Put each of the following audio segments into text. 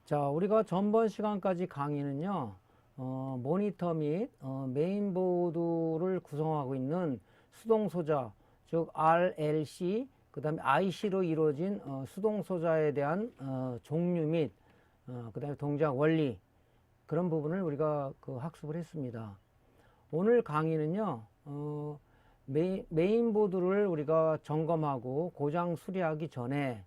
자, 우리가 전번 시간까지 강의는요, 모니터 및 메인보드를 구성하고 있는 수동소자, 즉 RLC, 그 다음에 IC로 이루어진 수동소자에 대한 종류 및 그 다음에 동작 원리, 그런 부분을 우리가 학습을 했습니다. 오늘 강의는요, 메인보드를 우리가 점검하고 고장 수리하기 전에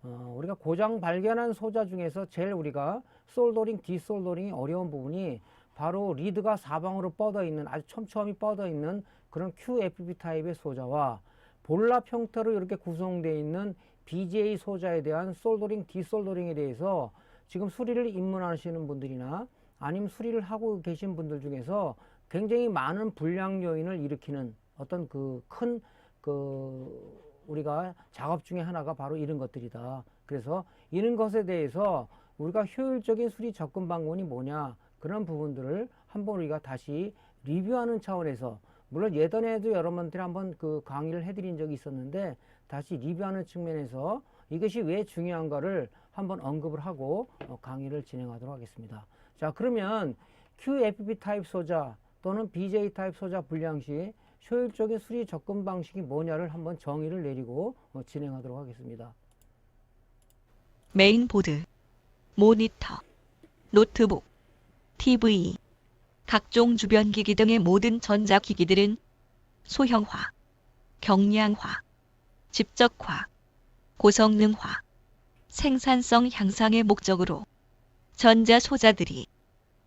우리가 고장 발견한 소자 중에서 제일 우리가 솔더링, 디솔더링이 어려운 부분이 바로 리드가 사방으로 뻗어 있는, 아주 촘촘히 뻗어 있는 그런 QFP 타입의 소자와 볼랍 형태로 이렇게 구성되어 있는 BGA 소자에 대한 솔더링, 디솔더링에 대해서 지금 수리를 입문하시는 분들이나 아니면 수리를 하고 계신 분들 중에서 굉장히 많은 불량 요인을 일으키는 어떤 우리가 작업 중에 하나가 바로 이런 것들이다. 그래서 이런 것에 대해서 우리가 효율적인 수리 접근 방법이 뭐냐, 그런 부분들을 한번 우리가 다시 리뷰하는 차원에서, 물론 예전에도 여러분들이 한번 강의를 해드린 적이 있었는데 다시 리뷰하는 측면에서 이것이 왜 중요한가를 한번 언급을 하고 강의를 진행하도록 하겠습니다. 자, 그러면 QFP 타입 소자 또는 BJ 타입 소자 불량 시 효율적인 수리 접근 방식이 뭐냐를 한번 정의를 내리고 진행하도록 하겠습니다. 메인보드, 모니터, 노트북, TV, 각종 주변기기 등의 모든 전자기기들은 소형화, 경량화, 집적화, 고성능화, 생산성 향상의 목적으로 전자소자들이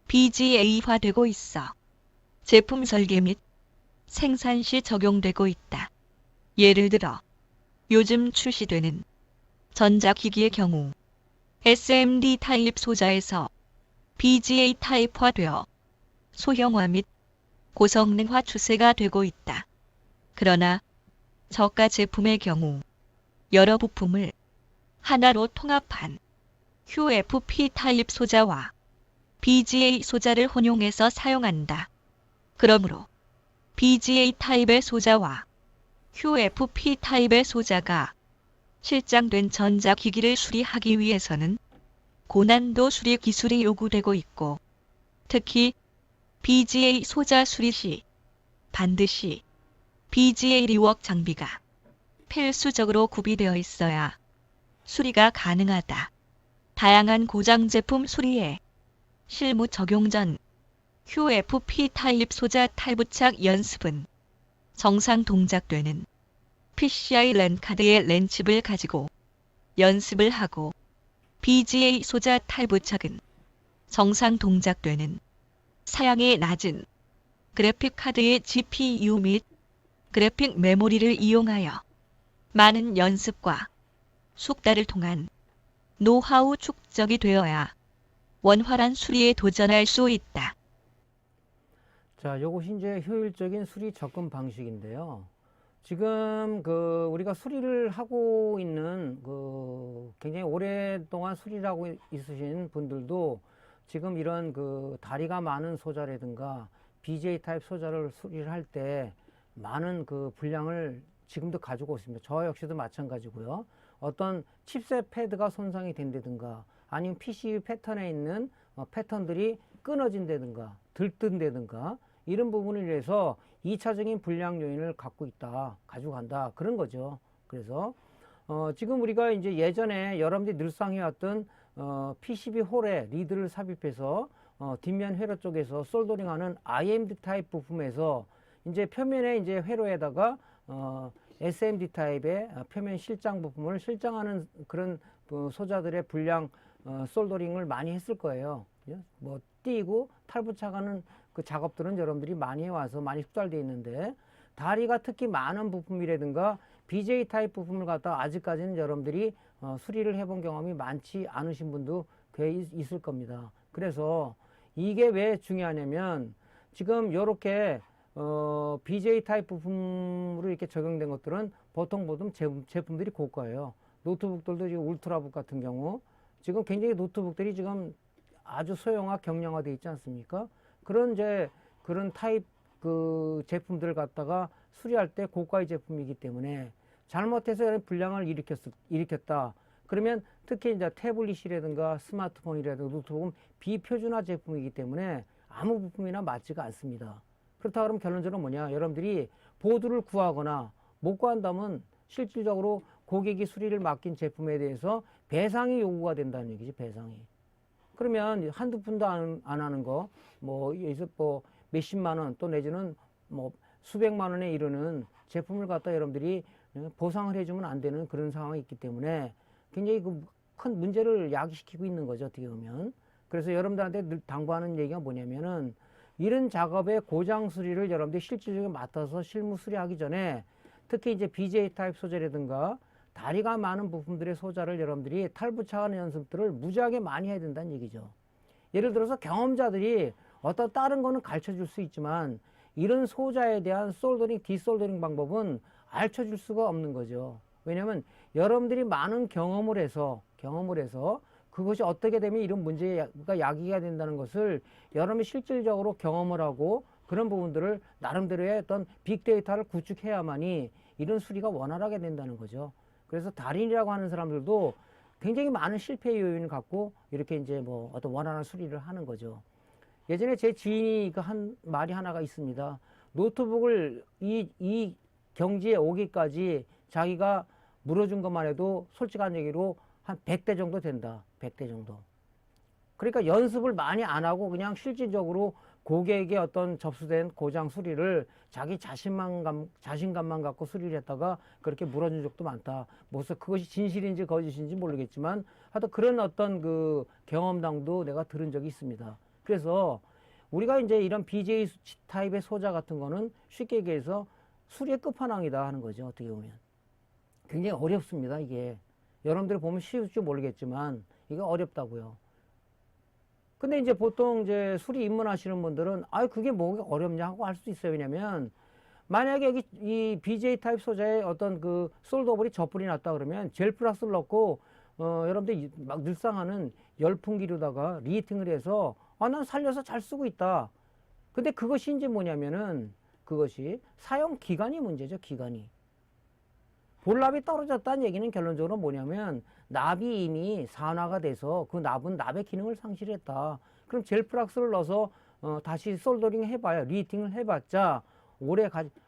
BGA화되고 있어 제품 설계 및 생산 시 적용되고 있다. 예를 들어 요즘 출시되는 전자기기의 경우 SMD 타입 소자에서 BGA 타입화되어 소형화 및 고성능화 추세가 되고 있다. 그러나 저가 제품의 경우 여러 부품을 하나로 통합한 QFP 타입 소자와 BGA 소자를 혼용해서 사용한다. 그러므로 BGA 타입의 소자와 QFP 타입의 소자가 실장된 전자기기를 수리하기 위해서는 고난도 수리 기술이 요구되고 있고, 특히 BGA 소자 수리 시 반드시 BGA 리웍 장비가 필수적으로 구비되어 있어야 수리가 가능하다. 다양한 고장 제품 수리에 실무 적용 전 QFP 타입 소자 탈부착 연습은 정상 동작되는 PCI 랜 카드의 랜칩을 가지고 연습을 하고, BGA 소자 탈부착은 정상 동작되는 사양이 낮은 그래픽 카드의 GPU 및 그래픽 메모리를 이용하여 많은 연습과 숙달을 통한 노하우 축적이 되어야 원활한 수리에 도전할 수 있다. 자, 요것이 이제 효율적인 수리 접근 방식인데요. 지금 우리가 수리를 하고 있는 굉장히 오랫동안 수리를 하고 있으신 분들도 지금 이런 다리가 많은 소자라든가 BGA 타입 소자를 수리를 할 때 많은 불량을 지금도 가지고 있습니다. 저 역시도 마찬가지고요. 어떤 칩셋 패드가 손상이 된다든가 아니면 PCU 패턴에 있는 패턴들이 끊어진다든가 들뜬다든가 이런 부분을 위해서 2차적인 불량 요인을 가지고 간다, 그런 거죠. 그래서 지금 우리가 이제 예전에 여러분들이 늘상 해왔던 PCB 홀에 리드를 삽입해서 뒷면 회로 쪽에서 솔더링하는 IMD 타입 부품에서 이제 표면에 이제 회로에다가 SMD 타입의 표면 실장 부품을 실장하는 그런 소자들의 불량 솔더링을 많이 했을 거예요. 뭐 띄고 탈부착하는 그 작업들은 여러분들이 많이 해와서 많이 숙달되어 있는데, 다리가 특히 많은 부품이라든가 BJ 타입 부품을 갖다 아직까지는 여러분들이 수리를 해본 경험이 많지 않으신 분도 꽤 있을 겁니다. 그래서 이게 왜 중요하냐면 지금 이렇게 BJ 타입 부품으로 이렇게 적용된 것들은 보통 제품들이 고가예요. 노트북들도 지금 울트라북 같은 경우 지금 굉장히 노트북들이 지금 아주 소형화, 경량화 되어 있지 않습니까? 그런 타입 제품들을 갖다가 수리할 때 고가의 제품이기 때문에 잘못해서 불량을 일으켰다. 그러면 특히 이제 태블릿이라든가 스마트폰이라든가 노트북은 비표준화 제품이기 때문에 아무 부품이나 맞지가 않습니다. 그렇다 그러면 결론적으로 뭐냐? 여러분들이 보드를 구하거나 못 구한다면 실질적으로 고객이 수리를 맡긴 제품에 대해서 배상이 요구가 된다는 얘기지, 배상이. 그러면 한두 푼도 안 하는 거, 뭐, 여기서 뭐 몇십만 원 또 내지는 뭐 수백만 원에 이르는 제품을 갖다 여러분들이 보상을 해주면 안 되는 그런 상황이 있기 때문에 굉장히 큰 문제를 야기시키고 있는 거죠, 어떻게 보면. 그래서 여러분들한테 늘 당부하는 얘기가 뭐냐면은 이런 작업의 고장 수리를 여러분들이 실질적으로 맡아서 실무 수리하기 전에 특히 이제 BJ 타입 소재라든가 다리가 많은 부품들의 소자를 여러분들이 탈부착하는 연습들을 무지하게 많이 해야 된다는 얘기죠. 예를 들어서 경험자들이 어떤 다른 거는 가르쳐 줄 수 있지만 이런 소자에 대한 솔더링, 디솔더링 방법은 알려 줄 수가 없는 거죠. 왜냐하면 여러분들이 많은 경험을 해서 그것이 어떻게 되면 이런 문제가 야기가 된다는 것을 여러분이 실질적으로 경험을 하고 그런 부분들을 나름대로의 어떤 빅데이터를 구축해야만이 이런 수리가 원활하게 된다는 거죠. 그래서 달인이라고 하는 사람들도 굉장히 많은 실패 요인을 갖고 이렇게 이제 뭐 어떤 원활한 수리를 하는 거죠. 예전에 제 지인이 그 한 말이 하나가 있습니다. 노트북을 이 경지에 오기까지 자기가 물어준 것만 해도 솔직한 얘기로 한 100대 정도 된다. 100대 정도. 그러니까 연습을 많이 안 하고 그냥 실질적으로 고객의 어떤 접수된 고장 수리를 자기 자신감만 갖고 수리를 했다가 그렇게 물어준 적도 많다. 무슨 그것이 진실인지 거짓인지 모르겠지만 하여튼 그런 어떤 그 경험담도 내가 들은 적이 있습니다. 그래서 우리가 이제 이런 BJ 타입의 소자 같은 거는 쉽게 얘기해서 수리의 끝판왕이다 하는 거죠. 어떻게 보면. 굉장히 어렵습니다. 이게. 여러분들이 보면 쉬울지 모르겠지만 이게 어렵다고요. 근데 이제 보통 이제 수리 입문하시는 분들은 그게 뭐가 어렵냐 하고 할 수 있어요. 왜냐면 만약에 이 BJ 타입 소자에 어떤 그 솔더블이 접불이 났다 그러면 젤 플러스를 넣고 여러분들이 막 늘상하는 열풍기로다가 리히팅을 해서 난 살려서 잘 쓰고 있다. 근데 그것이 이제 뭐냐면은 그것이 사용 기간이 문제죠. 기간이. 볼납이 떨어졌다는 얘기는 결론적으로 뭐냐면 납이 이미 산화가 돼서 그 납은 납의 기능을 상실했다. 그럼 젤 플락스를 넣어서 다시 솔더링 해봐야 리히팅을 해봤자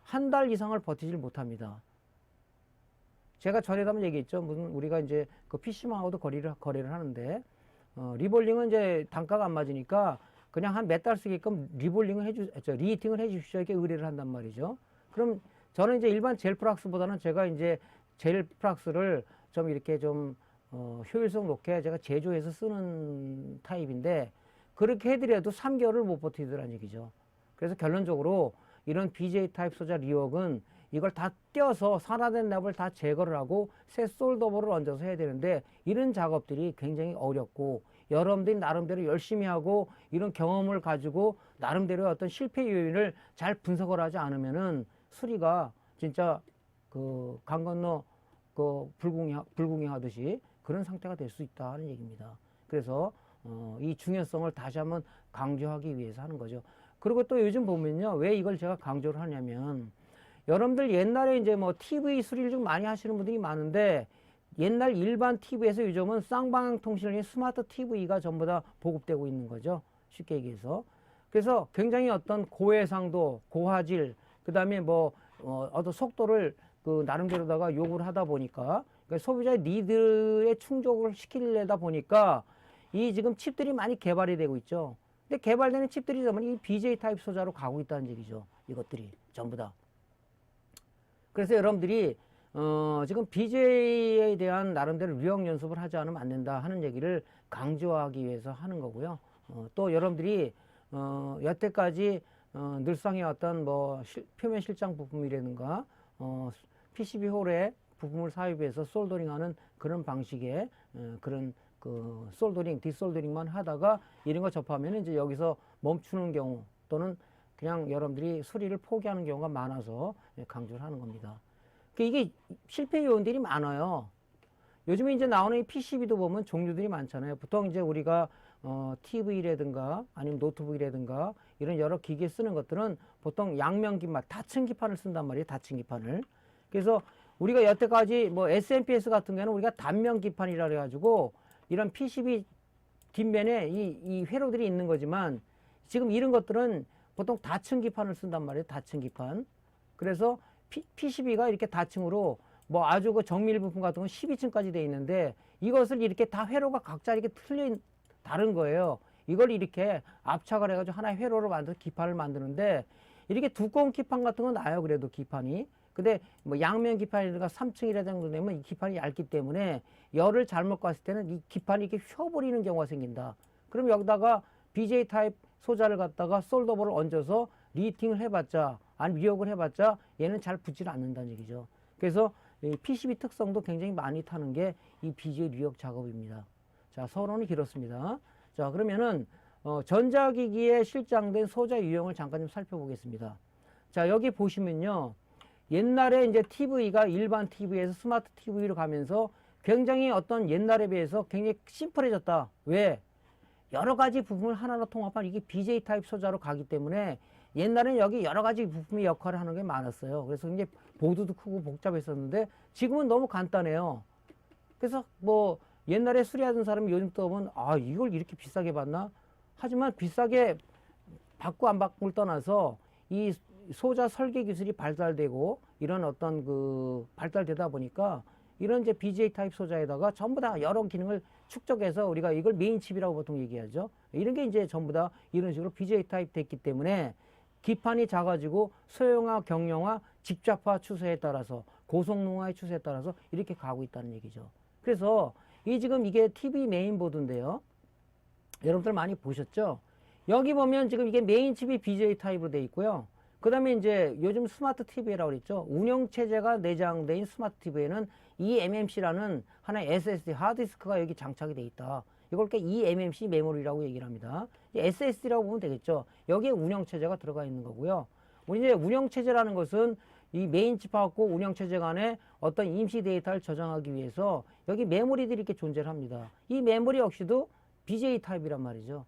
한 달 이상을 버티질 못합니다. 제가 전에도 한번 얘기했죠. 무슨 우리가 이제 그 PC방하고도 거래를 하는데 리볼링은 이제 단가가 안 맞으니까 그냥 한 몇 달 쓰게끔 리히팅을 해주십시오. 이렇게 의뢰를 한단 말이죠. 그럼 저는 이제 일반 젤 플락스보다는 제가 이제 젤 플락스를 좀 이렇게 좀 효율성 높게 제가 제조해서 쓰는 타입인데 그렇게 해드려도 3개월을 못 버티더란 얘기죠. 그래서 결론적으로 이런 BJ 타입 소자 리웍은 이걸 다 떼어서 산화된 납을 다 제거를 하고 새 솔더볼을 얹어서 해야 되는데 이런 작업들이 굉장히 어렵고 여러분들이 나름대로 열심히 하고 이런 경험을 가지고 나름대로 어떤 실패 요인을 잘 분석을 하지 않으면은 수리가 진짜 그 강 건너 그 불궁이 하듯이 그런 상태가 될 수 있다 하는 얘기입니다. 그래서 이 중요성을 다시 한번 강조하기 위해서 하는 거죠. 그리고 또 요즘 보면요, 왜 이걸 제가 강조를 하냐면 여러분들 옛날에 이제 뭐 TV 수리를 좀 많이 하시는 분들이 많은데 옛날 일반 TV에서 요즘은 쌍방향 통신을 스마트 TV가 전부 다 보급되고 있는 거죠. 쉽게 얘기해서. 그래서 굉장히 어떤 고해상도, 고화질, 그 다음에 뭐 어떤 속도를 그 나름대로다가 요구를 하다 보니까 그러니까 소비자의 니드에 충족을 시키려다 보니까 이 지금 칩들이 많이 개발이 되고 있죠. 근데 개발되는 칩들이 전부 이 BJ 타입 소자로 가고 있다는 얘기죠. 이것들이 전부 다. 그래서 여러분들이 지금 BJ에 대한 나름대로 리허 연습을 하지 않으면 안 된다 하는 얘기를 강조하기 위해서 하는 거고요. 또 여러분들이 여태까지 늘상의 어떤 뭐 표면 실장 부품이라든가 PCB 홀에 부품을 삽입해서 솔더링하는 그런 방식의 그런 그 솔더링, 디솔더링만 하다가 이런 거 접하면 이제 여기서 멈추는 경우 또는 그냥 여러분들이 수리를 포기하는 경우가 많아서 강조를 하는 겁니다. 이게 실패 요인들이 많아요. 요즘에 이제 나오는 이 PCB도 보면 종류들이 많잖아요. 보통 이제 우리가 TV라든가 아니면 노트북이라든가 이런 여러 기기에 쓰는 것들은 보통 양면기판, 다층 기판을 쓴단 말이에요. 다층 기판을. 그래서 우리가 여태까지 뭐 SMPS 같은 경우는 우리가 단면 기판이라 그래가지고 이런 PCB 뒷면에 이 회로들이 있는 거지만 지금 이런 것들은 보통 다층 기판을 쓴단 말이에요. 다층 기판. 그래서 PCB가 이렇게 다층으로 뭐 아주 그 정밀 부품 같은 건 12층까지 돼 있는데 이것을 이렇게 다 회로가 각자 이렇게 다른 거예요. 이걸 이렇게 압착을 해가지고 하나의 회로를 만들어서 기판을 만드는데 이렇게 두꺼운 기판 같은 건 나요. 그래도 기판이. 근데 뭐 양면 기판이라든가 3층이라 정도 되면 이 기판이 얇기 때문에 열을 잘못 갔을 때는 이 기판이 이렇게 휘어버리는 경우가 생긴다. 그럼 여기다가 BJ 타입 소자를 갖다가 솔더볼을 얹어서 리히팅을 해봤자 아니 미역을 해봤자 얘는 잘 붙질 않는다는 얘기죠. 그래서 이 PCB 특성도 굉장히 많이 타는 게 이 BJ 리역 작업입니다. 자, 서론이 길었습니다. 자, 그러면은 전자기기에 실장된 소자 유형을 잠깐 좀 살펴보겠습니다. 자, 여기 보시면요. 옛날에 이제 TV가 일반 TV에서 스마트 TV로 가면서 굉장히 어떤 옛날에 비해서 굉장히 심플해졌다. 왜? 여러 가지 부품을 하나로 통합한 이게 BJ 타입 소자로 가기 때문에 옛날에는 여기 여러 가지 부품이 역할을 하는 게 많았어요. 그래서 이제 보드도 크고 복잡했었는데 지금은 너무 간단해요. 그래서 뭐 옛날에 수리하던 사람이 요즘 또 보면 아, 이걸 이렇게 비싸게 받나? 하지만 비싸게 받고 안 받고를 떠나서 이 소자 설계 기술이 발달되고 이런 어떤 그 발달되다 보니까 이런 이제 BJ 타입 소자에다가 전부 다 여러 기능을 축적해서 우리가 이걸 메인 칩이라고 보통 얘기하죠. 이런 게 이제 전부 다 이런 식으로 BJ 타입 됐기 때문에 기판이 작아지고 소형화, 경량화, 집착화 추세에 따라서 고성능화의 추세에 따라서 이렇게 가고 있다는 얘기죠. 그래서 이 지금 이게 TV 메인보드인데요. 여러분들 많이 보셨죠? 여기 보면 지금 이게 메인 칩이 BJ 타입으로 되어 있고요. 그 다음에 이제 요즘 스마트 TV라고 그랬죠. 운영체제가 내장된 스마트 TV에는 eMMC라는 하나의 SSD 하드디스크가 여기 장착이 되어 있다. 이걸 eMMC 메모리라고 얘기를 합니다. SSD라고 보면 되겠죠. 여기에 운영체제가 들어가 있는 거고요. 우리 이제 운영체제라는 것은 이 메인 칩하고 운영체제 간에 어떤 임시 데이터를 저장하기 위해서 여기 메모리들이 이렇게 존재를 합니다. 이 메모리 역시도 BJ 타입이란 말이죠.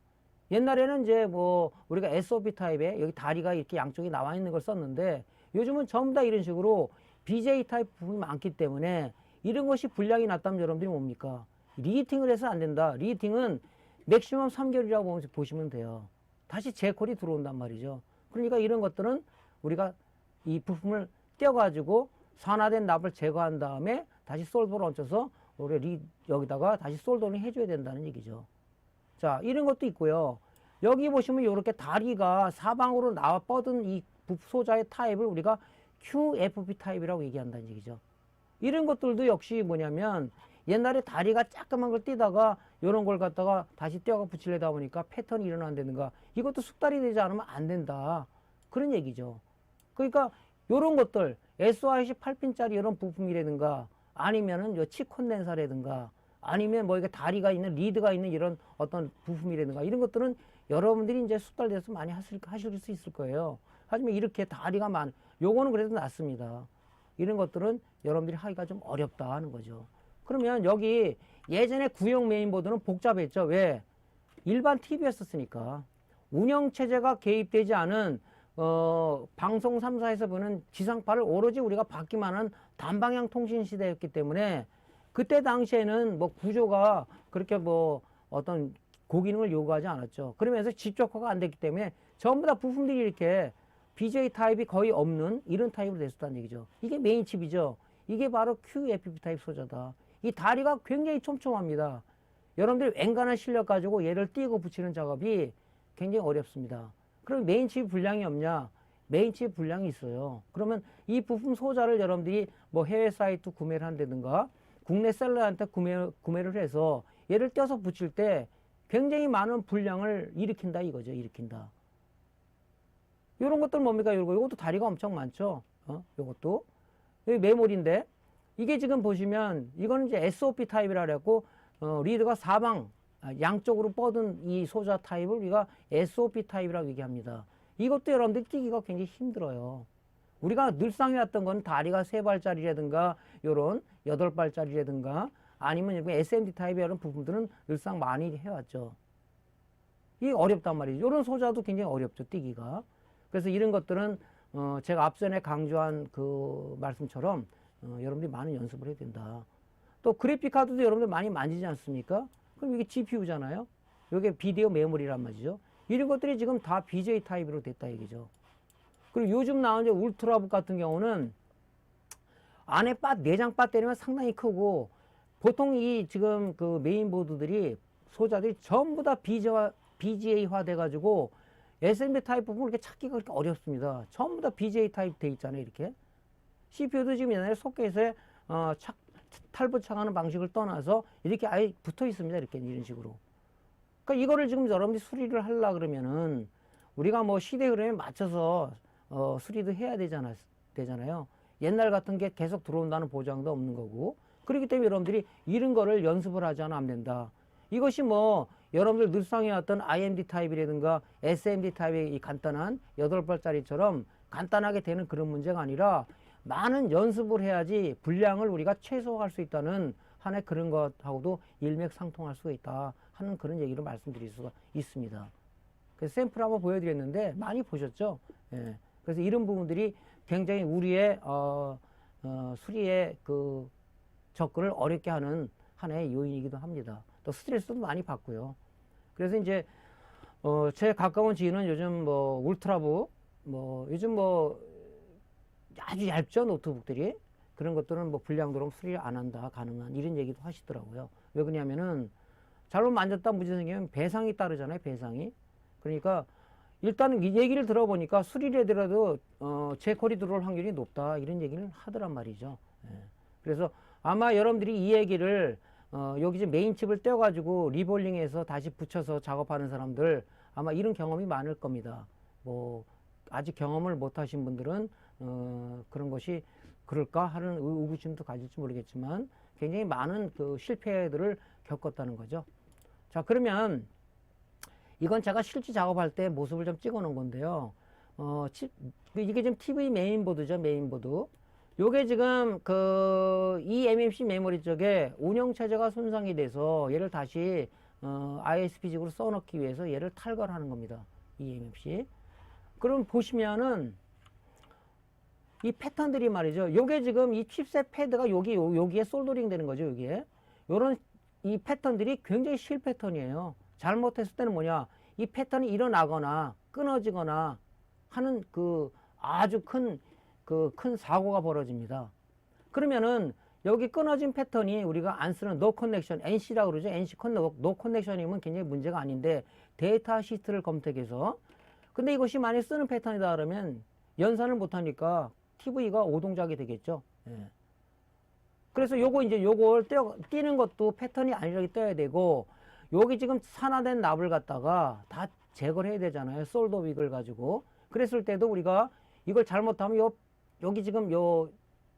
옛날에는 이제 뭐 우리가 SOP 타입에 여기 다리가 이렇게 양쪽에 나와 있는 걸 썼는데 요즘은 전부 다 이런 식으로 BJ 타입 부분이 많기 때문에 이런 것이 불량이 났다면 여러분들이 뭡니까? 리히팅을 해서 안 된다. 리히팅은 맥시멈 3개월이라고 보시면 돼요. 다시 재콜이 들어온단 말이죠. 그러니까 이런 것들은 우리가 이 부품을 떼어가지고 산화된 납을 제거한 다음에 다시 솔더를 얹어서 우리 여기다가 다시 솔더링 해줘야 된다는 얘기죠. 자, 이런 것도 있고요. 여기 보시면 이렇게 다리가 사방으로 나와 뻗은 이 소자의 타입을 우리가 QFP 타입이라고 얘기한다는 얘기죠. 이런 것들도 역시 뭐냐면 옛날에 다리가 조그만 걸 띄다가 이런 걸 갖다가 다시 떼어가 붙이려다 보니까 패턴이 일어난다든가 이것도 숙달이 되지 않으면 안 된다. 그런 얘기죠. 그러니까 이런 것들 SOIC 8핀짜리 이런 부품이라든가 아니면은 요 칩 콘덴서라든가 아니면 뭐 이게 다리가 있는 리드가 있는 이런 어떤 부품이라든가 이런 것들은 여러분들이 이제 숙달돼서 많이 하실 수 있을 거예요. 하지만 이렇게 다리가 요거는 그래도 낫습니다. 이런 것들은 여러분들이 하기가 좀 어렵다 하는 거죠. 그러면 여기 예전에 구형 메인보드는 복잡했죠. 왜? 일반 TV였었으니까. 운영체제가 개입되지 않은 방송 3사에서 보는 지상파를 오로지 우리가 받기만 한 단방향 통신 시대였기 때문에 그때 당시에는 뭐 구조가 그렇게 뭐 어떤 고기능을 요구하지 않았죠. 그러면서 집적화가 안 됐기 때문에 전부 다 부품들이 이렇게 BJ 타입이 거의 없는 이런 타입으로 됐었다는 얘기죠. 이게 메인 칩이죠. 이게 바로 QFP 타입 소자다. 이 다리가 굉장히 촘촘합니다. 여러분들이 웬간한 실력 가지고 얘를 띄고 붙이는 작업이 굉장히 어렵습니다. 그럼 메인 칩 불량이 없냐? 메인 칩 불량이 있어요. 그러면 이 부품 소자를 여러분들이 뭐 해외 사이트 구매를 한다든가 국내 셀러한테 구매를 해서 얘를 떼서 붙일 때 굉장히 많은 불량을 일으킨다 이거죠. 일으킨다. 이런 것들 뭡니까? 이것도 다리가 엄청 많죠. 이것도. 여기 메모리인데 이게 지금 보시면 이거는 이제 SOP 타입이라 그랬고 리드가 사방 양쪽으로 뻗은 이 소자 타입을 우리가 SOP 타입이라고 얘기합니다. 이것도 여러분들이 띄기가 굉장히 힘들어요. 우리가 늘상 해왔던 건 다리가 3발짜리라든가 요런 8발짜리라든가 아니면 이렇게 SMD 타입의 이런 부분들은 늘상 많이 해왔죠. 이게 어렵단 말이죠. 이런 소자도 굉장히 어렵죠. 띄기가. 그래서 이런 것들은 제가 앞전에 강조한 그 말씀처럼 여러분들이 많은 연습을 해야 된다. 또 그래픽 카드도 여러분들 많이 만지지 않습니까? 그럼 이게 GPU잖아요. 이게 비디오 메모리란 말이죠. 이런 것들이 지금 다 BJ 타입으로 됐다 얘기죠. 그리고 요즘 나온 이제 울트라북 같은 경우는 안에 내장 배터리가 상당히 크고, 보통 이 지금 그 메인보드들이 소자들이 전부 다 BGA화 돼가지고 SMD 타입 부분 이렇게 찾기가 그렇게 어렵습니다. 전부 다 BGA 타입 돼 있잖아요, 이렇게. CPU도 지금 옛날에 소켓에 탈부착하는 방식을 떠나서 이렇게 아예 붙어 있습니다, 이렇게 이런 식으로. 그러니까 이거를 지금 여러분들이 수리를 하려 그러면은 우리가 뭐 시대 흐름에 맞춰서 수리도 해야 되잖아요. 옛날 같은 게 계속 들어온다는 보장도 없는 거고. 그렇기 때문에 여러분들이 이런 거를 연습을 하지 않으면 안 된다. 이것이 뭐 여러분들 늘상에 왔던 IMD 타입이라든가 SMD 타입의 이 간단한 8발짜리처럼 간단하게 되는 그런 문제가 아니라 많은 연습을 해야지 분량을 우리가 최소화할 수 있다는 하나의 그런 것하고도 일맥상통할 수가 있다 하는 그런 얘기를 말씀드릴 수가 있습니다. 그래서 샘플 한번 보여드렸는데 많이 보셨죠? 예. 그래서 이런 부분들이 굉장히 우리의 수리의 그 접근을 어렵게 하는 하나의 요인이기도 합니다. 또 스트레스도 많이 받고요. 그래서 이제 제 가까운 지인은 요즘 뭐 울트라북 요즘 아주 얇죠, 노트북들이. 그런 것들은 뭐 불량도로 수리를 안 한다, 가능한 이런 얘기도 하시더라고요. 왜 그러냐면은 잘못 만졌다 문제 생기면 배상이 따르잖아요, 배상이. 그러니까 일단은 이 얘기를 들어보니까 수리를 해더라도 재콜이 들어올 확률이 높다 이런 얘기를 하더란 말이죠. 예. 그래서 아마 여러분들이 이 얘기를 여기 이제 메인 칩을 떼어가지고 리볼링해서 다시 붙여서 작업하는 사람들 아마 이런 경험이 많을 겁니다. 뭐 아직 경험을 못 하신 분들은 그런 것이 그럴까 하는 의구심도 가질지 모르겠지만 굉장히 많은 그 실패들을 겪었다는 거죠. 자, 그러면 이건 제가 실제 작업할 때 모습을 좀 찍어 놓은 건데요. 이게 지금 TV 메인보드죠, 메인보드. 요게 지금 그 eMMC 메모리 쪽에 운영체제가 손상이 돼서 얘를 다시 ISP식으로 써넣기 위해서 얘를 탈거하는 겁니다. eMMC. 그럼 보시면은 이 패턴들이 말이죠. 요게 지금 이 칩셋 패드가 여기에 솔더링 되는 거죠, 여기에. 요런 이 패턴들이 굉장히 실 패턴이에요. 잘못했을 때는 뭐냐, 이 패턴이 일어나거나 끊어지거나 하는 그 아주 큰 사고가 벌어집니다. 그러면은 여기 끊어진 패턴이 우리가 안 쓰는 노 커넥션, NC라고 그러죠. NC 노 커넥션이면 굉장히 문제가 아닌데 데이터 시트를 검색해서, 근데 이것이 만약 쓰는 패턴이다 그러면 연산을 못하니까 TV가 오동작이 되겠죠. 예. 그래서 요걸 띄는 것도 패턴이 아니라고 떼야 되고, 여기 지금 산화된 납을 갖다가 다 제거를 해야 되잖아요. 솔더 윅을 가지고. 그랬을 때도 우리가 이걸 잘못하면 여기 지금 요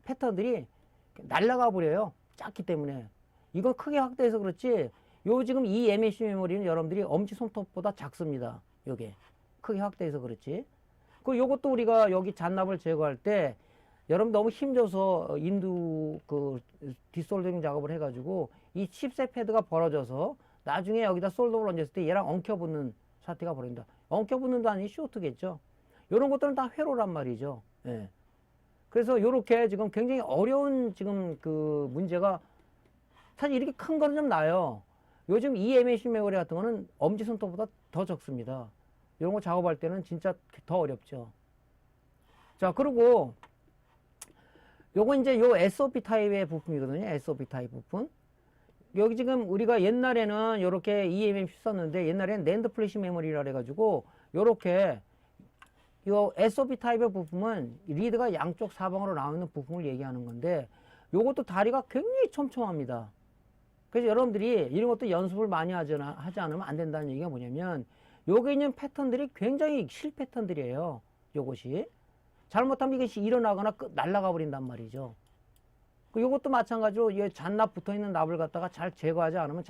패턴들이 날아가 버려요. 작기 때문에. 이건 크게 확대해서 그렇지, 요 지금 이 MSC 메모리는 여러분들이 엄지손톱보다 작습니다. 요게. 크게 확대해서 그렇지. 그 요것도 우리가 여기 잔납을 제거할 때 여러분 너무 힘줘서 디솔더링 작업을 해가지고 이 칩셋 패드가 벌어져서 나중에 여기다 솔더를 얹었을 때 얘랑 엉켜붙는 사태가 벌어진다. 엉켜붙는 도 아니고 쇼트겠죠. 요런 것들은 다 회로란 말이죠. 예. 그래서 요렇게 지금 굉장히 어려운 지금 그 문제가 사실 이렇게 큰 거는 좀 나요. 요즘 eMMC 메모리 같은 거는 엄지손톱보다 더 적습니다. 이런 거 작업할 때는 진짜 더 어렵죠. 자, 그리고 요거 이제 요 SOP 타입의 부품이거든요. SOP 타입 부품. 여기 지금 우리가 옛날에는 요렇게 eMMC 썼는데 옛날에는 낸드 플래시 메모리라 그래가지고 요렇게 요 SOP 타입의 부품은 리드가 양쪽 사방으로 나오는 부품을 얘기하는 건데 요것도 다리가 굉장히 촘촘합니다. 그래서 여러분들이 이런 것도 연습을 많이 하지 않으면 안 된다는 얘기가 뭐냐면, 여기 있는 패턴들이 굉장히 실 패턴들이에요. 요것이. 잘못하면 이것이 일어나거나 날아가 버린단 말이죠. 요것도 마찬가지로 이 잔납 붙어 있는 납을 갖다가 잘 제거하지 않으면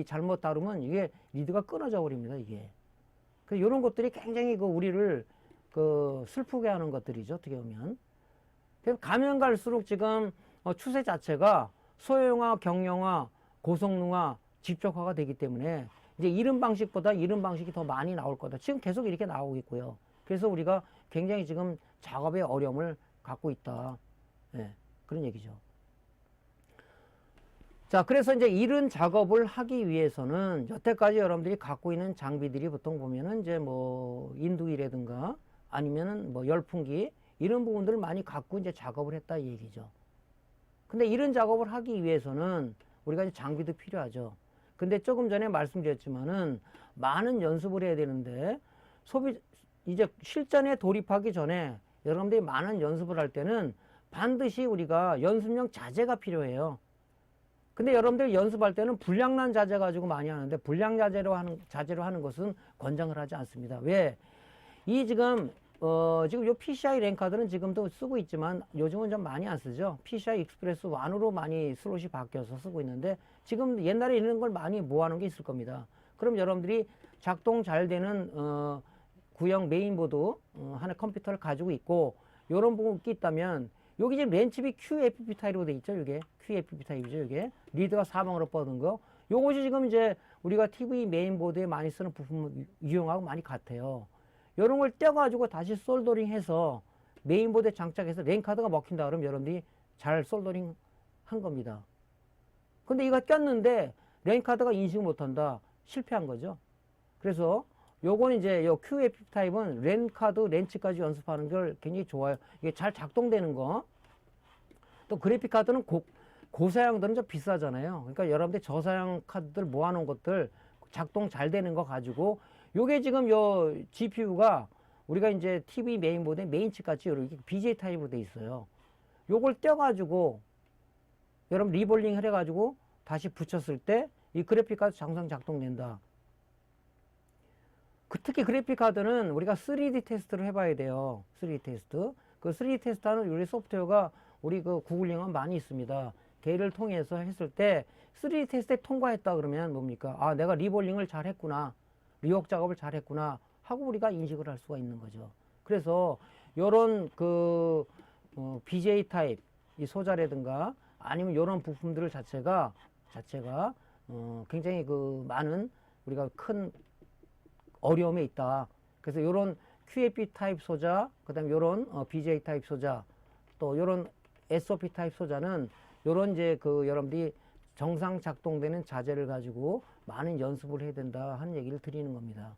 잘못 다루면 이게 리드가 끊어져 버립니다, 이게. 그래서 이런 것들이 굉장히 우리를 슬프게 하는 것들이죠, 어떻게 보면. 그래서 가면 갈수록 지금 추세 자체가 소형화, 경량화, 고성능화, 집적화가 되기 때문에 이제 이런 방식보다 이런 방식이 더 많이 나올 거다. 지금 계속 이렇게 나오고 있고요. 그래서 우리가 굉장히 지금 작업에 어려움을 갖고 있다. 예. 그런 얘기죠. 자, 그래서 이제 이런 작업을 하기 위해서는 여태까지 여러분들이 갖고 있는 장비들이 보통 보면은 이제 뭐 인두기라든가 아니면은 뭐 열풍기 이런 부분들을 많이 갖고 이제 작업을 했다 이 얘기죠. 근데 이런 작업을 하기 위해서는 우리가 이제 장비도 필요하죠. 근데 조금 전에 말씀드렸지만은 많은 연습을 해야 되는데 이제 실전에 돌입하기 전에 여러분들이 많은 연습을 할 때는 반드시 우리가 연습용 자재가 필요해요. 근데 여러분들 연습할 때는 불량난 자재 가지고 많이 하는데 불량 자재로 하는 것은 권장을 하지 않습니다. 왜? 지금 요 PCI 랜카드는 지금도 쓰고 있지만 요즘은 좀 많이 안 쓰죠. PCI 익스프레스 1으로 많이 슬롯이 바뀌어서 쓰고 있는데 지금 옛날에 이런 걸 많이 모아놓은 게 있을 겁니다. 그럼 여러분들이 작동 잘 되는 구형 메인보드 하나 컴퓨터를 가지고 있고 요런 부분이 있다면 여기 지금 렌칩이 QFP 타입으로 돼 있죠. 이게 QFP 타입이죠. 이게 리드가 사방으로 뻗은 거. 요것이 지금 이제 우리가 TV 메인보드에 많이 쓰는 부품 유형하고 많이 같아요. 요런 걸 떼가지고 다시 솔더링 해서 메인보드에 장착해서 랜카드가 먹힌다 그러면 여러분들이 잘 솔더링 한 겁니다. 근데 이거 꼈는데 랜카드가 인식을 못한다. 실패한 거죠. 그래서 요건 이제 요 QFP 타입은 랜카드 렌치까지 연습하는 걸 굉장히 좋아요. 이게 잘 작동되는 거. 또 그래픽 카드는 고사양들은 좀 비싸잖아요. 그러니까 여러분들 저사양 카드들 모아놓은 것들 작동 잘 되는 거 가지고 요게 지금 요 GPU가 우리가 이제 TV 메인보드에 메인칩 같이 이렇게 BJ 타입으로 돼 있어요. 요걸 떼가지고 여러분 리볼링을 해가지고 다시 붙였을 때 이 그래픽 카드 정상 작동된다. 특히 그래픽 카드는 우리가 3D 테스트를 해봐야 돼요. 3D 테스트. 그 3D 테스트 하는 우리 소프트웨어가 우리 그 구글링은 많이 있습니다. 걔를 통해서 했을 때 3D 테스트에 통과했다 그러면 뭡니까? 아, 내가 리볼링을 잘 했구나. 리옥 작업을 잘 했구나. 하고 우리가 인식을 할 수가 있는 거죠. 그래서 요런 BJ 타입 이 소자라든가 아니면 요런 부품들 자체가 굉장히 많은 우리가 큰 어려움에 있다. 그래서 요런 QFP 타입 소자, 그 다음에 요런 BJ 타입 소자, 또 요런 SOP 타입 소자는 요런 이제 여러분들이 정상 작동되는 자재를 가지고 많은 연습을 해야 된다 하는 얘기를 드리는 겁니다.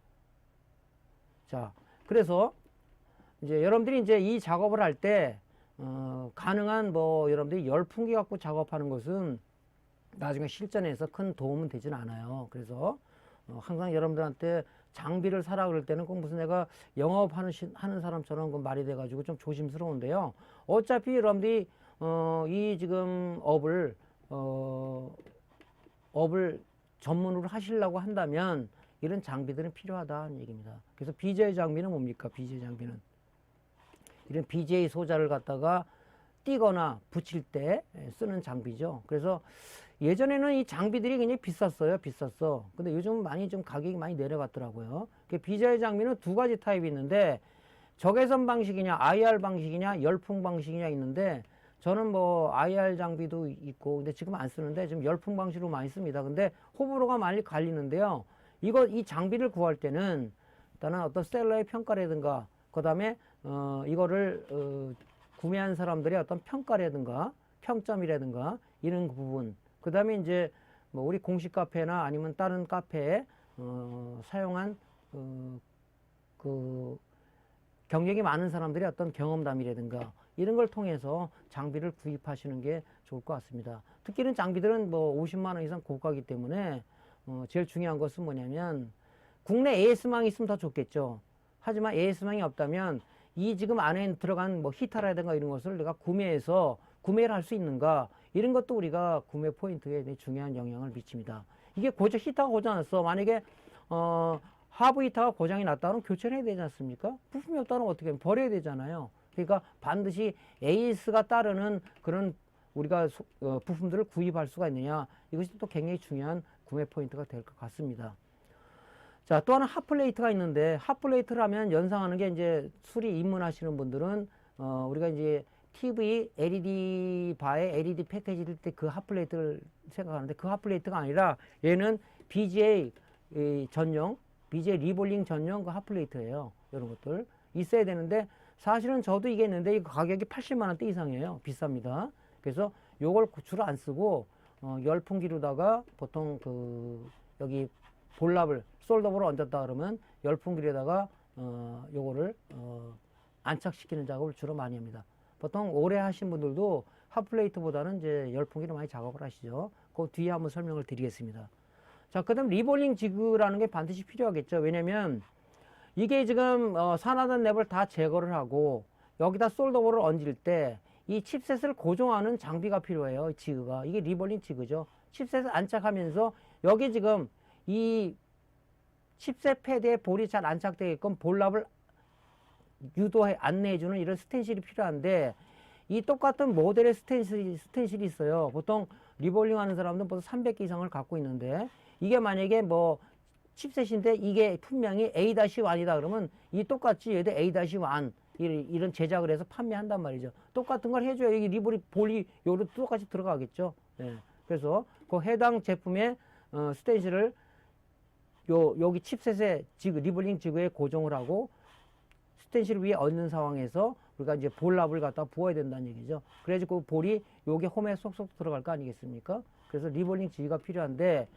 자, 그래서 이제 여러분들이 이제 이 작업을 할 때, 가능한 여러분들이 열풍기 갖고 작업하는 것은 나중에 실전에서 큰 도움은 되진 않아요. 그래서 항상 여러분들한테 장비를 사라 그럴 때는 꼭 무슨 내가 영업하는 사람처럼 그 말이 돼가지고 좀 조심스러운데요. 어차피 여러분들이 이 지금 업을 전문으로 하시려고 한다면 이런 장비들은 필요하다는 얘기입니다. 그래서 BJ 장비는 뭡니까? BJ 장비는 이런 BJ 소자를 갖다가 띄거나 붙일 때 쓰는 장비죠. 그래서 예전에는 이 장비들이 굉장히 비쌌어. 근데 요즘은 많이 좀 가격이 많이 내려갔더라고요. BJ 장비는 두 가지 타입이 있는데 적외선 방식이냐, IR 방식이냐, 열풍 방식이냐 있는데 저는 IR 장비도 있고 근데 지금 안 쓰는데 지금 열풍 방식으로 많이 씁니다. 근데 호불호가 많이 갈리는데요. 이 장비를 구할 때는 일단은 어떤 셀러의 평가라든가 그다음에 이거를 구매한 사람들의 어떤 평가라든가 평점이라든가 이런 부분 그 다음에 이제 우리 공식 카페나 아니면 다른 카페에 사용한 경력이 많은 사람들의 어떤 경험담이라든가 이런 걸 통해서 장비를 구입하시는 게 좋을 것 같습니다. 특히 이런 장비들은 50만 원 이상 고가이기 때문에 제일 중요한 것은 뭐냐면 국내 AS망이 있으면 더 좋겠죠. 하지만 AS망이 없다면 이 지금 안에 들어간 히타라든가 이런 것을 내가 구매를 할 수 있는가 이런 것도 우리가 구매 포인트에 중요한 영향을 미칩니다. 이게 히타가 고장났어. 만약에 하부 히타가 고장이 났다면 교체를 해야 되지 않습니까? 부품이 없다면 어떻게 하면 버려야 되잖아요. 그러니까 반드시 AS가 따르는 그런 우리가 부품들을 구입할 수가 있느냐 이것이 또 굉장히 중요한 구매 포인트가 될 것 같습니다. 자, 또 하나 핫플레이트가 있는데 핫플레이트를 하면 연상하는 게 이제 수리 입문하시는 분들은 우리가 이제 TV LED 바에 LED 패키지일 때 그 핫플레이트를 생각하는데 그 핫플레이트가 아니라 얘는 BGA 전용 BGA 리볼링 전용 그 핫플레이트예요. 이런 것들 있어야 되는데 사실은 저도 이게 있는데 이 가격이 80만 원대 이상이에요. 비쌉니다. 그래서 요걸 주로 안 쓰고 열풍기로다가 보통 여기 볼랍을 솔더볼을 얹었다 그러면 열풍기로다가 요거를 안착시키는 작업을 주로 많이 합니다. 보통 오래 하신 분들도 핫플레이트보다는 이제 열풍기로 많이 작업을 하시죠. 그 뒤에 한번 설명을 드리겠습니다. 자, 그 다음 리볼링 지그라는 게 반드시 필요하겠죠. 왜냐면 이게 지금 산화된 랩을 다 제거를 하고 여기다 솔더볼을 얹을 때 이 칩셋을 고정하는 장비가 필요해요. 이 지그가. 이게 리볼링 지그죠. 칩셋을 안착하면서 여기 지금 이 칩셋 패드에 볼이 잘 안착되게끔 볼랍을 안내해주는 이런 스텐실이 필요한데 이 똑같은 모델의 스텐실이 있어요. 보통 리볼링 하는 사람들은 보통 300개 이상을 갖고 있는데 이게 만약에 뭐 칩셋인데 이게 분명히 A-1이다 그러면 이 똑같이 얘도 A-1 이런 제작을 해서 판매한단 말이죠. 똑같은 걸 해줘야 이 볼이 요로 똑같이 들어가겠죠. 예. 그래서 그 해당 제품의 스텐실을 여기 칩셋에 리볼링 지그에 고정을 하고 스텐실 위에 얹는 상황에서 우리가 이제 볼랍을 갖다 부어야 된다는 얘기죠. 그래야지 그 볼이 여기 홈에 쏙쏙 들어갈 거 아니겠습니까? 그래서 리볼링 지그가 필요한데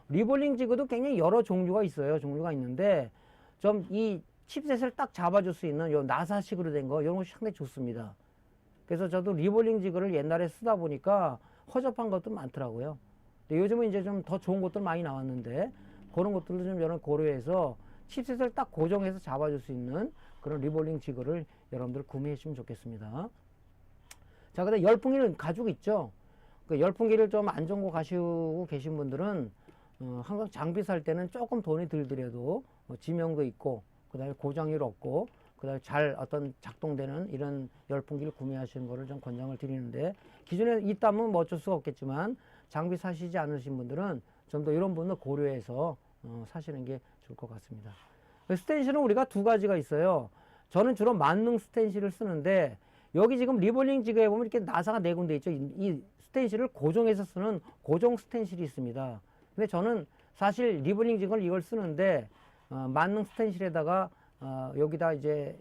리볼링 지그도 굉장히 여러 종류가 있어요. 종류가 있는데 좀 이 칩셋을 딱 잡아줄 수 있는 요 나사식으로 된 거 이런 것이 상당히 좋습니다. 그래서 저도 리볼링 지그를 옛날에 쓰다 보니까 허접한 것도 많더라고요. 근데 요즘은 이제 좀 더 좋은 것들 많이 나왔는데 그런 것들도 좀 여러분 고려해서 칩셋을 딱 고정해서 잡아줄 수 있는 그런 리볼링 지그를 여러분들 구매해 주시면 좋겠습니다. 자, 그다음 열풍기를 가지고 있죠. 그 열풍기를 좀 안 좋은 거 가시고 계신 분들은 항상 장비 살 때는 조금 돈이 들더라도 지명도 있고 그다음에 고장률 없고 그다음에 잘 어떤 작동되는 이런 열풍기를 구매하시는 거를 좀 권장을 드리는데 기존에 있다면 뭐 어쩔 수가 없겠지만 장비 사시지 않으신 분들은 좀 더 이런 분을 고려해서 사시는 게 좋을 것 같습니다. 스텐실은 우리가 두 가지가 있어요. 저는 주로 만능 스텐실을 쓰는데 여기 지금 리볼링 지그에 보면 이렇게 나사가 네 군데 있죠. 이 스텐실을 고정해서 쓰는 고정 스텐실이 있습니다. 근데 저는 사실 리볼링 지그를 이걸 쓰는데 만능 스텐실에다가 여기다 이제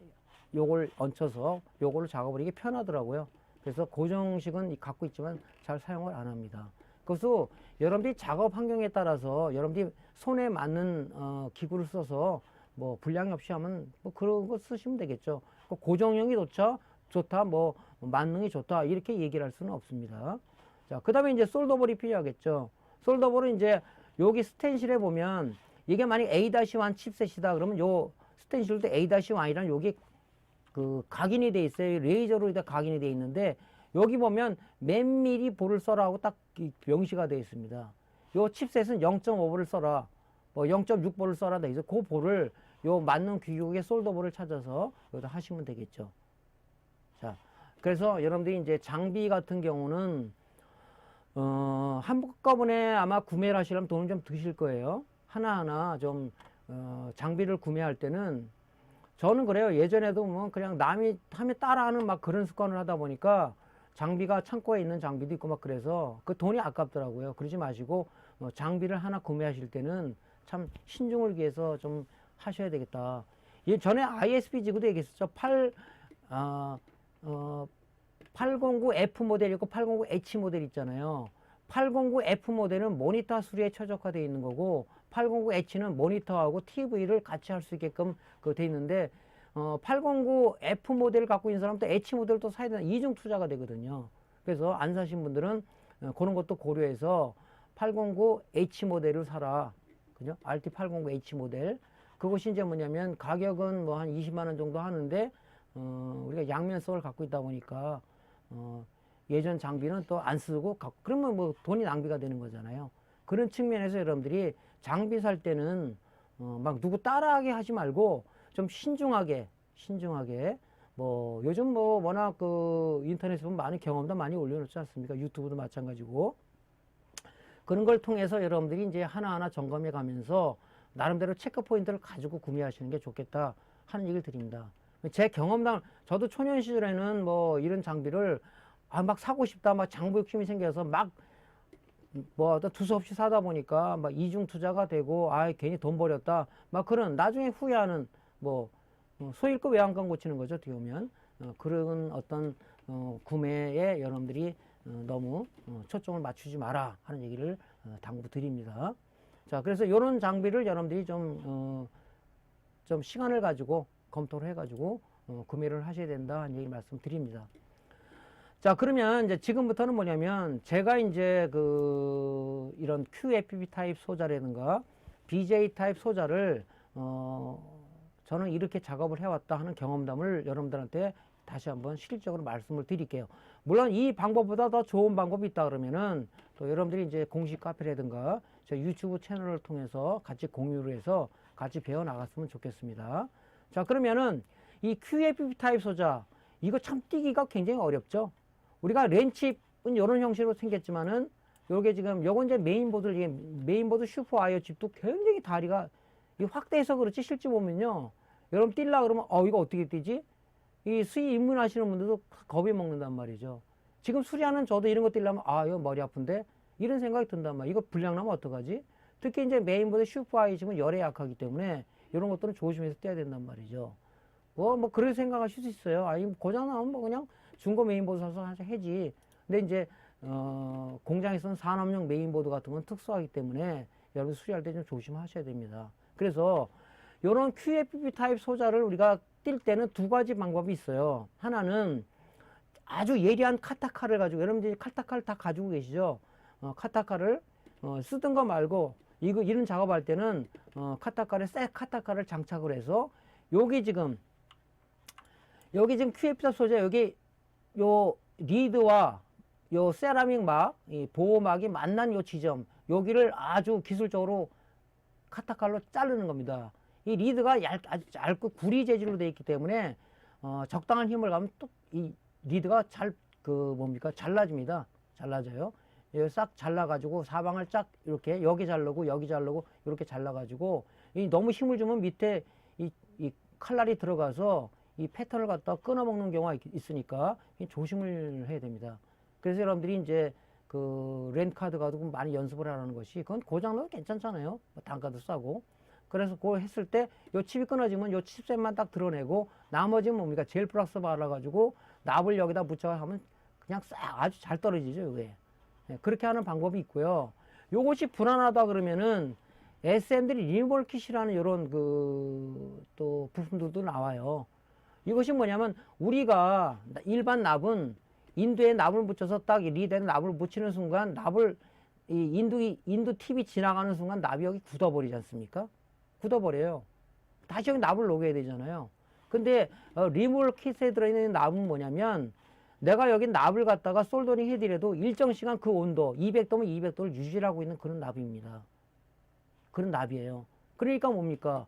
요걸 얹혀서 요걸로 작업을 이게 편하더라고요. 그래서 고정식은 갖고 있지만 잘 사용을 안 합니다. 그래서 여러분들이 작업 환경에 따라서 여러분들이 손에 맞는 기구를 써서 뭐 불량이 없이 하면 뭐 그런 거 쓰시면 되겠죠. 고정형이 좋다, 뭐 만능이 좋다 이렇게 얘기를 할 수는 없습니다. 자, 그 다음에 이제 솔더볼이 필요하겠죠. 솔더볼은 이제 여기 스텐실에 보면 이게 만약 A-1 칩셋이다 그러면 요 스텐실도 A-1이란 여기 각인이 돼 있어요. 레이저로 각인이 돼 있는데 여기 보면 몇 미리 볼을 써라고 딱 명시가 되어 있습니다. 요 칩셋은 0.5볼을 써라, 뭐 0.6볼을 써라 돼 있어. 그 볼을 요 맞는 규격의 솔더볼을 찾아서 여기다 하시면 되겠죠. 자, 그래서 여러분들이 이제 장비 같은 경우는 한꺼번에 아마 구매를 하시려면 돈을 좀 드실 거예요. 하나하나 좀 장비를 구매할 때는 저는 그래요. 예전에도 뭐 그냥 남이 하면 따라하는 막 그런 습관을 하다 보니까 장비가 창고에 있는 장비도 있고 막 그래서 그 돈이 아깝더라고요. 그러지 마시고 장비를 하나 구매하실 때는 참 신중을 기해서 좀 하셔야 되겠다. 전에 ISP 지구도 얘기했었죠. 809F 모델 있고 809H 모델 있잖아요. 809F 모델은 모니터 수리에 최적화되어 있는 거고 809H는 모니터하고 TV를 같이 할 수 있게끔 돼 있는데 809F 모델을 갖고 있는 사람도 H 모델을 또 사야 되는 이중 투자가 되거든요. 그래서 안 사신 분들은 그런 것도 고려해서 809H 모델을 사라. 그죠? RT809H 모델. 그것이 이제 뭐냐면 가격은 뭐 한 20만 원 정도 하는데 우리가 양면성을 갖고 있다 보니까 예전 장비는 또 안 쓰고 그러면 뭐 돈이 낭비가 되는 거잖아요. 그런 측면에서 여러분들이 장비 살 때는 막 누구 따라하게 하지 말고 좀 신중하게 뭐 요즘 뭐 워낙 인터넷에 보면 많은 경험도 많이 올려놓지 않습니까? 유튜브도 마찬가지고 그런 걸 통해서 여러분들이 이제 하나하나 점검해 가면서 나름대로 체크 포인트를 가지고 구매하시는 게 좋겠다 하는 얘기를 드립니다. 제 경험담, 저도 초년 시절에는 뭐 이런 장비를 막 사고 싶다, 막 장부 욕심이 생겨서 막 뭐 두서없이 사다 보니까 막 이중 투자가 되고 괜히 돈 버렸다, 막 그런 나중에 후회하는 뭐 소일급 외양간 고치는 거죠. 어떻게 보면 그런 어떤 구매에 여러분들이 너무 초점을 맞추지 마라 하는 얘기를 당부드립니다. 자, 그래서 이런 장비를 여러분들이 좀 시간을 가지고 검토를 해가지고 구매를 하셔야 된다 하는 얘기 말씀드립니다. 자, 그러면 이제 지금부터는 뭐냐면 제가 이제 이런 QFP 타입 소자라든가 BJ 타입 소자를 저는 이렇게 작업을 해왔다 하는 경험담을 여러분들한테 다시 한번 실질적으로 말씀을 드릴게요. 물론 이 방법보다 더 좋은 방법이 있다 그러면은 또 여러분들이 이제 공식 카페라든가 저 유튜브 채널을 통해서 같이 공유를 해서 같이 배워 나갔으면 좋겠습니다. 자, 그러면은 이 QFP 타입 소자 이거 참 띄기가 굉장히 어렵죠. 우리가 렌칩은 이런 형식으로 생겼지만은 요게 지금 요건 이제 메인보드 슈퍼 와이어 칩도 굉장히 다리가 확대해서 그렇지 실제 보면요. 여러분 뛸라 그러면 이거 어떻게 뛰지? 이 수의 입문하시는 분들도 겁이 먹는단 말이죠. 지금 수리하는 저도 이런 거 뛰려면 이거 머리 아픈데 이런 생각이 든단 말이에요. 이거 불량 나면 어떡하지? 특히 이제 메인보드 슈퍼 와이어 칩은 열에 약하기 때문에 이런 것들은 조심해서 떼야 된단 말이죠. 뭐 그렇게 생각하실 수 있어요. 고장 나면 뭐 그냥 중고 메인보드 사서 해지. 근데 이제 공장에서는 산업용 메인보드 같은 건 특수하기 때문에 여러분 수리할 때 좀 조심하셔야 됩니다. 그래서 이런 QFP 타입 소자를 우리가 뛸 때는 두 가지 방법이 있어요. 하나는 아주 예리한 카타카를 가지고 여러분들이 카타카를 다 가지고 계시죠. 카타카를 쓰던 거 말고 이런 작업할 때는 새 카타카를 장착을 해서 여기 지금 QFP 타입 소자 여기 요 리드와 요 세라믹 막, 이 보호막이 만난 요 지점, 여기를 아주 기술적으로 카타칼로 자르는 겁니다. 이 리드가 아주 얇고 구리 재질로 되어 있기 때문에 적당한 힘을 가면 또 이 리드가 잘라집니다. 잘라져요. 싹 잘라가지고 사방을 쫙 이렇게 여기 자르고 이렇게 잘라가지고 너무 힘을 주면 밑에 이 칼날이 들어가서 이 패턴을 갖다 끊어먹는 경우가 있으니까 조심을 해야 됩니다. 그래서 여러분들이 이제 렌카드 가지고 많이 연습을 하라는 것이 그건 고장나도 괜찮잖아요. 단가도 싸고. 그래서 그거 했을 때 요 칩이 끊어지면 요 칩셋만 딱 드러내고 나머지는 뭡니까? 젤 플락스 발라가지고 납을 여기다 붙여 하면 그냥 아주 잘 떨어지죠. 이게. 그렇게 하는 방법이 있고요. 요것이 불안하다 그러면은 SM들이 리니멀 킷이라는 이런 또 부품들도 나와요. 이것이 뭐냐면 우리가 일반 납은 인두에 납을 붙여서 딱 리드에 납을 붙이는 순간 인두 팁이 지나가는 순간 납이 여기 굳어버리지 않습니까? 굳어버려요. 다시 여기 납을 녹여야 되잖아요. 근데 리몰 킷에 들어있는 납은 뭐냐면 내가 여기 납을 갖다가 솔더링 해드려도 일정 시간 그 온도 200도면 200도를 유지하고 있는 그런 납입니다. 그런 납이에요. 그러니까 뭡니까?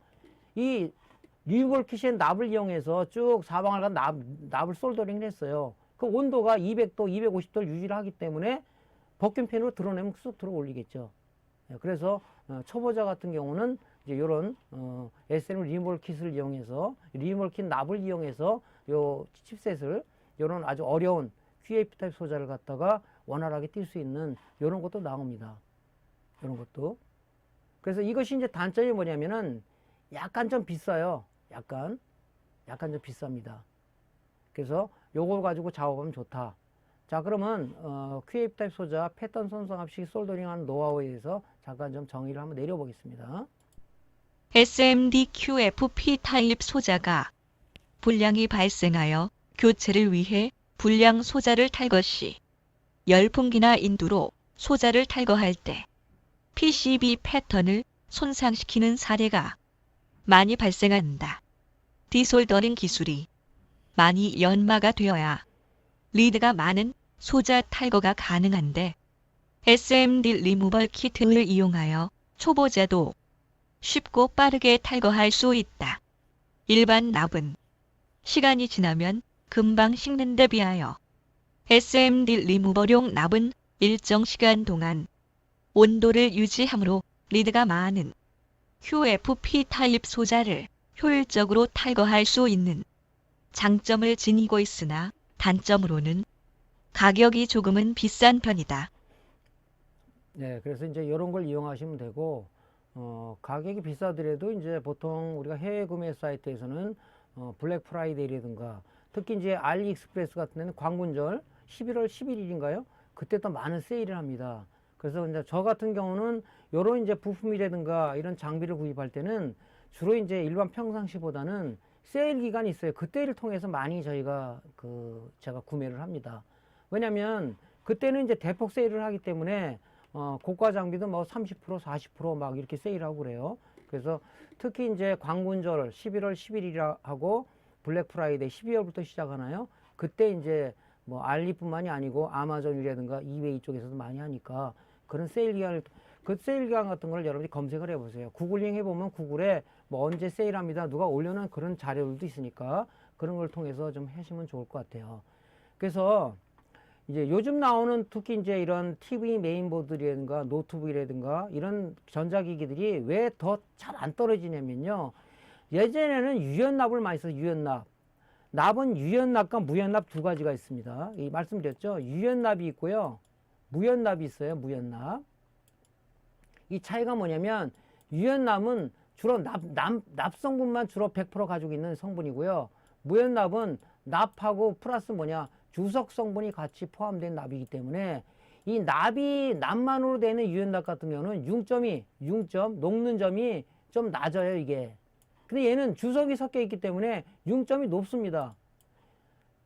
이 리몰 킷의 납을 이용해서 쭉 사방을 간 납을 솔더링을 했어요. 그 온도가 200도, 250도를 유지를 하기 때문에 버큐펜으로 드러내면 쑥 들어 올리겠죠. 그래서 초보자 같은 경우는 이제 이런 SM 리몰 킷을 이용해서 리몰 킷 납을 이용해서 요 칩셋을 이런 아주 어려운 QFP 타입 소자를 갖다가 원활하게 뛸 수 있는 이런 것도 나옵니다. 이런 것도. 그래서 이것이 이제 단점이 뭐냐면은 약간 좀 비싸요. 약간 좀 비쌉니다. 그래서 요걸 가지고 작업하면 좋다. 자, 그러면 QFP 타입 소자 패턴 손상합식 솔더링하는 노하우에 대해서 잠깐 좀 정의를 한번 내려보겠습니다. SMD QFP 타입 소자가 불량이 발생하여 교체를 위해 불량 소자를 탈거 시 열풍기나 인두로 소자를 탈거할 때 PCB 패턴을 손상시키는 사례가 많이 발생한다. 디솔더링 기술이 많이 연마가 되어야 리드가 많은 소자 탈거가 가능한데 SMD 리무벌 키트를 이용하여 초보자도 쉽고 빠르게 탈거할 수 있다. 일반 납은 시간이 지나면 금방 식는 데 비하여 SMD 리무버용 납은 일정 시간 동안 온도를 유지하므로 리드가 많은 QFP 타입 소자를 효율적으로 탈거할 수 있는 장점을 지니고 있으나 단점으로는 가격이 조금은 비싼 편이다. 네, 그래서 이제 이런 걸 이용하시면 되고, 가격이 비싸더라도 이제 보통 우리가 해외 구매 사이트에서는 블랙 프라이데이라든가 특히 이제 알리익스프레스 같은 데는 광군절 11월 11일인가요? 그때 또 많은 세일을 합니다. 그래서 이제 저 같은 경우는 요런 이제 부품이라든가 이런 장비를 구입할 때는 주로 이제 일반 평상시보다는 세일 기간이 있어요. 그때를 통해서 많이 저희가 제가 구매를 합니다. 왜냐면 그때는 이제 대폭 세일을 하기 때문에 고가 장비도 뭐 30%, 40%막 이렇게 세일하고 그래요. 그래서 특히 이제 광군절 11월 10일이라고 블랙 프라이데이 12월부터 시작하나요? 그때 이제 뭐 알리뿐만이 아니고 아마존이라든가 이베이 쪽에서도 많이 하니까 그런 세일 기간을 그 세일 기간 같은 걸 여러분들이 검색을 해보세요. 구글링 해보면 구글에 뭐 언제 세일합니다. 누가 올려놓은 그런 자료들도 있으니까 그런 걸 통해서 좀 하시면 좋을 것 같아요. 그래서 이제 요즘 나오는 특히 이제 이런 TV 메인보드라든가 노트북이라든가 이런 전자기기들이 왜 더 잘 안 떨어지냐면요. 예전에는 유연납을 많이 써서 유연납. 납은 유연납과 무연납 두 가지가 있습니다. 이 말씀드렸죠. 유연납이 있고요. 무연납이 있어요. 무연납. 이 차이가 뭐냐면 유연납은 주로 납성분만 주로 100% 가지고 있는 성분이고요. 무연납은 납하고 플러스 뭐냐 주석 성분이 같이 포함된 납이기 때문에 이 납만으로 되는 유연납 같은 경우는 융점 녹는 점이 좀 낮아요. 이게. 근데 얘는 주석이 섞여 있기 때문에 융점이 높습니다.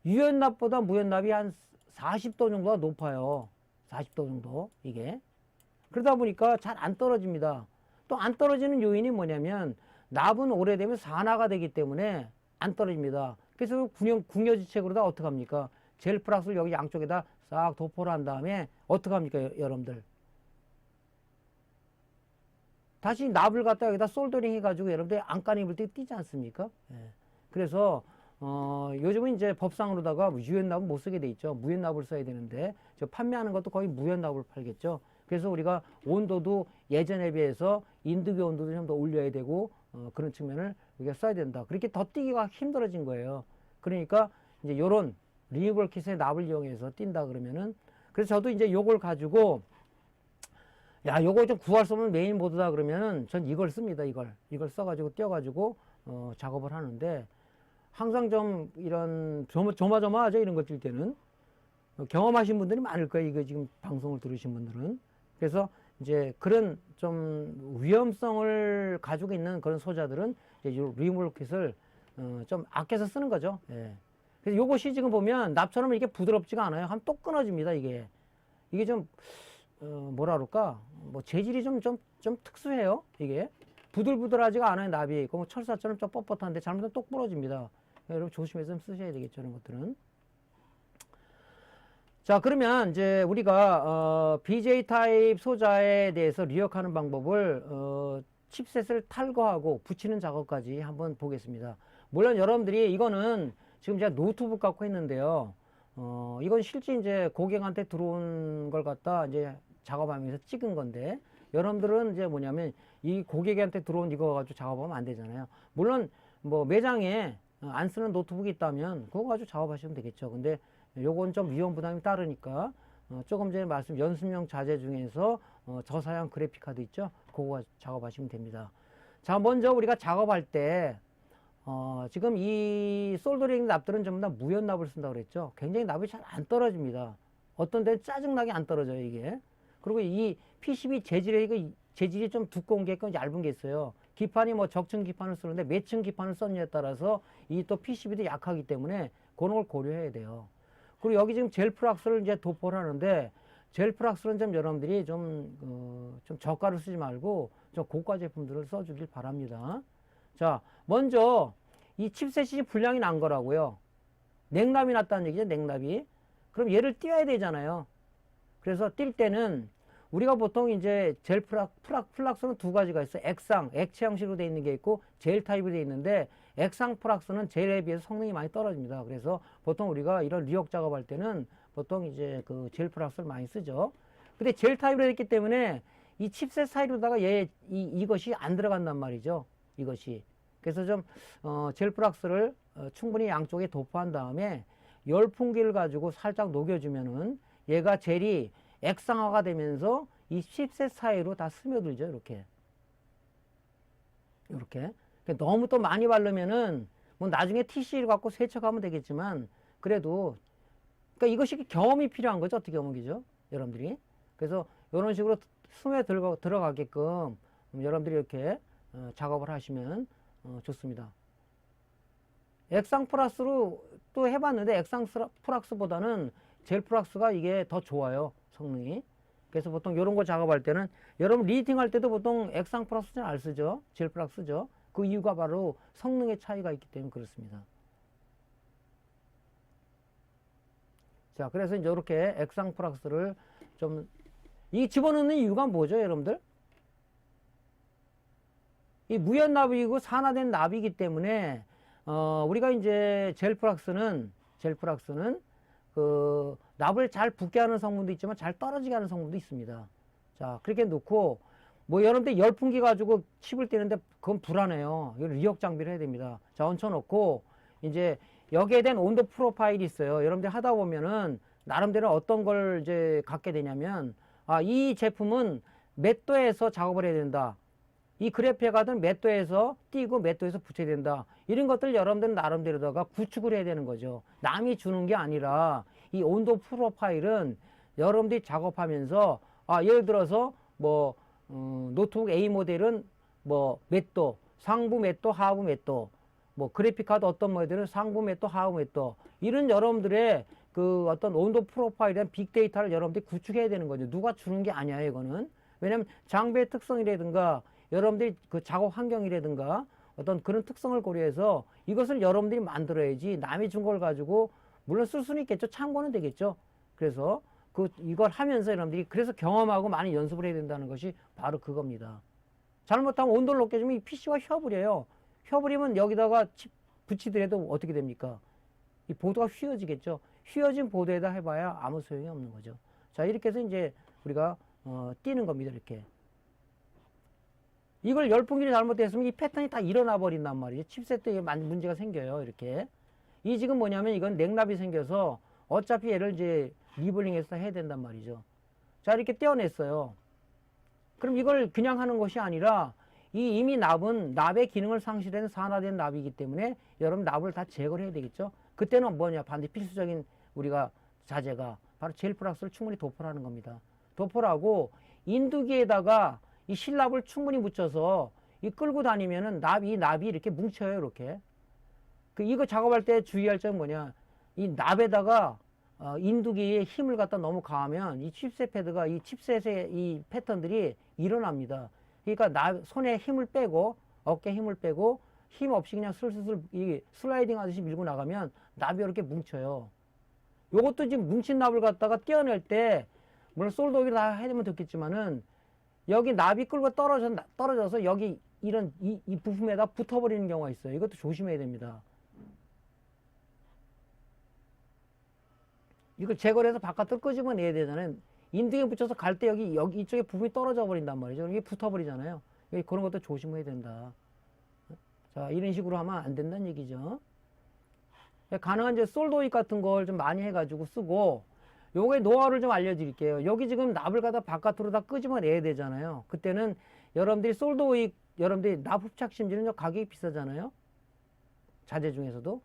유연납보다 무연납이 한 40도 정도가 높아요. 40도 정도 이게. 그러다 보니까 잘 안 떨어집니다. 또 안 떨어지는 요인이 뭐냐면 납은 오래되면 산화가 되기 때문에 안 떨어집니다. 그래서 궁여지책으로다 어떻게 합니까? 젤 플락스를 여기 양쪽에다 싹 도포를 한 다음에 어떻게 합니까? 여러분들 다시 납을 갖다 여기다 솔더링 해가지고 여러분들 안간 입을 때 띄지 않습니까? 예. 그래서 요즘은 이제 법상으로다가 유연납은 못 쓰게 돼 있죠. 무연납을 써야 되는데 저 판매하는 것도 거의 무연납을 팔겠죠. 그래서 우리가 온도도 예전에 비해서 인두기 온도도 좀 더 올려야 되고 그런 측면을 우리가 써야 된다. 그렇게 더 뛰기가 힘들어진 거예요. 그러니까 이제 요런 리니버블 킷의 납을 이용해서 뛴다 그러면은 그래서 저도 이제 요걸 가지고 야 요거 좀 구할 수 없는 메인보드다 그러면은 전 이걸 씁니다. 이걸 써가지고 띄워가지고 작업을 하는데 항상 좀 이런 조마조마하죠. 이런 것 뛸 때는 경험하신 분들이 많을 거예요. 이거 지금 방송을 들으신 분들은. 그래서 이제 그런 좀 위험성을 가지고 있는 그런 소자들은 이제 리니버블 킷을 좀 아껴서 쓰는 거죠. 예. 그래서 요것이 지금 보면 납처럼 이렇게 부드럽지가 않아요. 하면 또 끊어집니다. 이게 좀 뭐라 그럴까? 뭐 재질이 좀 특수해요. 이게 부들부들하지가 않아요. 납이 뭐 철사처럼 좀 뻣뻣한데 잘못하면 똑 부러집니다. 여러분 조심해서 좀 쓰셔야 되겠죠. 이런 것들은. 자, 그러면 이제 우리가 BJ 타입 소자에 대해서 리역하는 방법을 칩셋을 탈거하고 붙이는 작업까지 한번 보겠습니다. 물론 여러분들이 이거는 지금 제가 노트북 갖고 했는데요. 이건 실제 이제 고객한테 들어온 걸 갖다 이제 작업하면서 찍은 건데, 여러분들은 이제 뭐냐면 이 고객한테 들어온 이거 가지고 작업하면 안 되잖아요. 물론 뭐 매장에 안 쓰는 노트북이 있다면 그거 가지고 작업하시면 되겠죠. 근데 요건 좀 위험 부담이 따르니까 조금 전에 말씀 연습용 자재 중에서 저사양 그래픽 카드 있죠. 그거 작업하시면 됩니다. 자, 먼저 우리가 작업할 때 지금 이 솔더링 납들은 전부 다 무연납을 쓴다고 그랬죠. 굉장히 납이 잘 안 떨어집니다. 어떤 데는 짜증나게 안 떨어져요, 이게. 그리고 이 PCB 재질이 좀 두꺼운 게 있고 얇은 게 있어요. 기판이 뭐 적층 기판을 쓰는데 몇 층 기판을 썼냐에 따라서 이 또 PCB도 약하기 때문에 그런 걸 고려해야 돼요. 그리고 여기 지금 젤 플락스를 이제 도포를 하는데 젤 플락스는 좀 여러분들이 좀 저가를 쓰지 말고 좀 고가 제품들을 써주길 바랍니다. 자, 먼저 이 칩셋이 불량이 난 거라고요. 냉납이 났다는 얘기죠. 냉납이. 그럼 얘를 띄워야 되잖아요. 그래서 뛸 때는 우리가 보통 이제 젤 플락스는 두 가지가 있어요. 액체 형식으로 되어 있는 게 있고 젤 타입으로 되어 있는데 액상 플락스는 젤에 비해서 성능이 많이 떨어집니다. 그래서 보통 우리가 이런 리역 작업할 때는 보통 이제 그 젤 플락스를 많이 쓰죠. 근데 젤 타입으로 되어 있기 때문에 이 칩셋 사이로다가 이것이 안 들어간단 말이죠. 이것이. 그래서 좀 젤 플락스를 충분히 양쪽에 도포한 다음에 열풍기를 가지고 살짝 녹여주면은 얘가 젤이 액상화가 되면서 이 칩셋 사이로 다 스며들죠. 이렇게. 너무 또 많이 바르면은 뭐 나중에 TC를 갖고 세척하면 되겠지만 그래도 그러니까 이것이 경험이 필요한 거죠. 어떻게 보면 그죠? 여러분들이. 그래서 이런 식으로 스며 들어가게끔 여러분들이 이렇게 작업을 하시면 좋습니다. 액상 플러스로 또 해봤는데 액상 플러스보다는 젤 플러스가 이게 더 좋아요, 성능이. 그래서 보통 이런 거 작업할 때는 여러분 리히팅 할 때도 보통 액상 플러스는 안 쓰죠. 젤 플러스 쓰죠. 그 이유가 바로 성능의 차이가 있기 때문에 그렇습니다. 자, 그래서 이제 이렇게 액상 플러스를 좀 이 집어넣는 이유가 뭐죠, 여러분들? 이 무연 납이고 산화된 납이기 때문에 우리가 이제 젤 플러스는 그 납을 잘 붙게 하는 성분도 있지만 잘 떨어지게 하는 성분도 있습니다. 자, 그렇게 놓고 뭐 여러분들 열풍기 가지고 칩을 떼는데 그건 불안해요. 이걸 리역 장비를 해야 됩니다. 자, 얹혀놓고 이제 여기에 대한 온도 프로파일이 있어요. 여러분들 하다 보면은 나름대로 어떤 걸 이제 갖게 되냐면 이 제품은 몇 도에서 작업을 해야 된다. 이 그래프에 가든 몇 도에서 띄고 몇 도에서 붙여야 된다. 이런 것들 여러분들은 나름대로다가 구축을 해야 되는 거죠. 남이 주는 게 아니라 이 온도 프로파일은 여러분들이 작업하면서 예를 들어서 뭐 노트북 A 모델은 뭐 몇 도, 상부 몇 도, 하부 몇 도, 뭐 그래픽카드 어떤 모델은 상부 몇 도, 하부 몇 도, 이런 여러분들의 그 어떤 온도 프로파일에 대한 빅데이터를 여러분들이 구축해야 되는 거죠. 누가 주는 게 아니야, 이거는. 왜냐면 장비의 특성이라든가 여러분들이 그 작업 환경이라든가 어떤 그런 특성을 고려해서 이것을 여러분들이 만들어야지 남이 준 걸 가지고 물론 쓸 수는 있겠죠. 참고는 되겠죠. 그래서 이걸 하면서 여러분들이 그래서 경험하고 많이 연습을 해야 된다는 것이 바로 그겁니다. 잘못하면 온도를 높게 주면 이 PC가 휘어버려요. 휘어버리면 여기다가 칩 붙이더라도 어떻게 됩니까? 이 보드가 휘어지겠죠. 휘어진 보드에다 해봐야 아무 소용이 없는 거죠. 자, 이렇게 해서 이제 우리가 띄는 겁니다. 이렇게. 이걸 열풍기를 잘못했으면 이 패턴이 다 일어나 버린단 말이에요. 칩셋에 문제가 생겨요. 이렇게. 이 지금 뭐냐면 이건 냉납이 생겨서 어차피 얘를 이제 리블링해서 해야 된단 말이죠. 자, 이렇게 떼어냈어요. 그럼 이걸 그냥 하는 것이 아니라 이 이미 납은 납의 기능을 상실한 산화된 납이기 때문에 여러분 납을 다 제거를 해야 되겠죠. 그때는 뭐냐, 반드시 필수적인 우리가 자재가 바로 젤 플러스를 충분히 도포를 하는 겁니다. 도포를 하고 인두기에다가 이 실납을 충분히 묻혀서 이 끌고 다니면은 이 납이 이렇게 뭉쳐요. 이렇게. 이거 작업할 때 주의할 점은 뭐냐, 이 납에다가 인두기에 힘을 갖다 너무 가하면 이 칩셋 패드가 이 칩셋의 이 패턴들이 일어납니다. 그러니까 손에 힘을 빼고 어깨 힘을 빼고 힘 없이 그냥 슬슬 이 슬라이딩 하듯이 밀고 나가면 납이 이렇게 뭉쳐요. 요것도 지금 뭉친 납을 갖다가 떼어낼 때 물론 솔더기를 다 해야 되면 좋겠지만은 여기 납이 끌고 떨어져서 여기 이 부품에다 붙어버리는 경우가 있어요. 이것도 조심해야 됩니다. 이걸 제거를 해서 바깥으로 끄집어내야 되잖아요. 인등에 붙여서 갈 때 여기 이쪽에 부품이 떨어져 버린단 말이죠. 이게 붙어버리잖아요. 그런 것도 조심해야 된다. 자, 이런 식으로 하면 안 된다는 얘기죠. 가능한 이제 솔더잇 같은 걸 좀 많이 해가지고 쓰고, 요거의 노하우를 좀 알려드릴게요. 여기 지금 납을 갖다 바깥으로 다 끄집어내야 되잖아요. 그때는 여러분들이 솔더잇, 여러분들이 납 흡착 심지는 가격이 비싸잖아요. 자재 중에서도.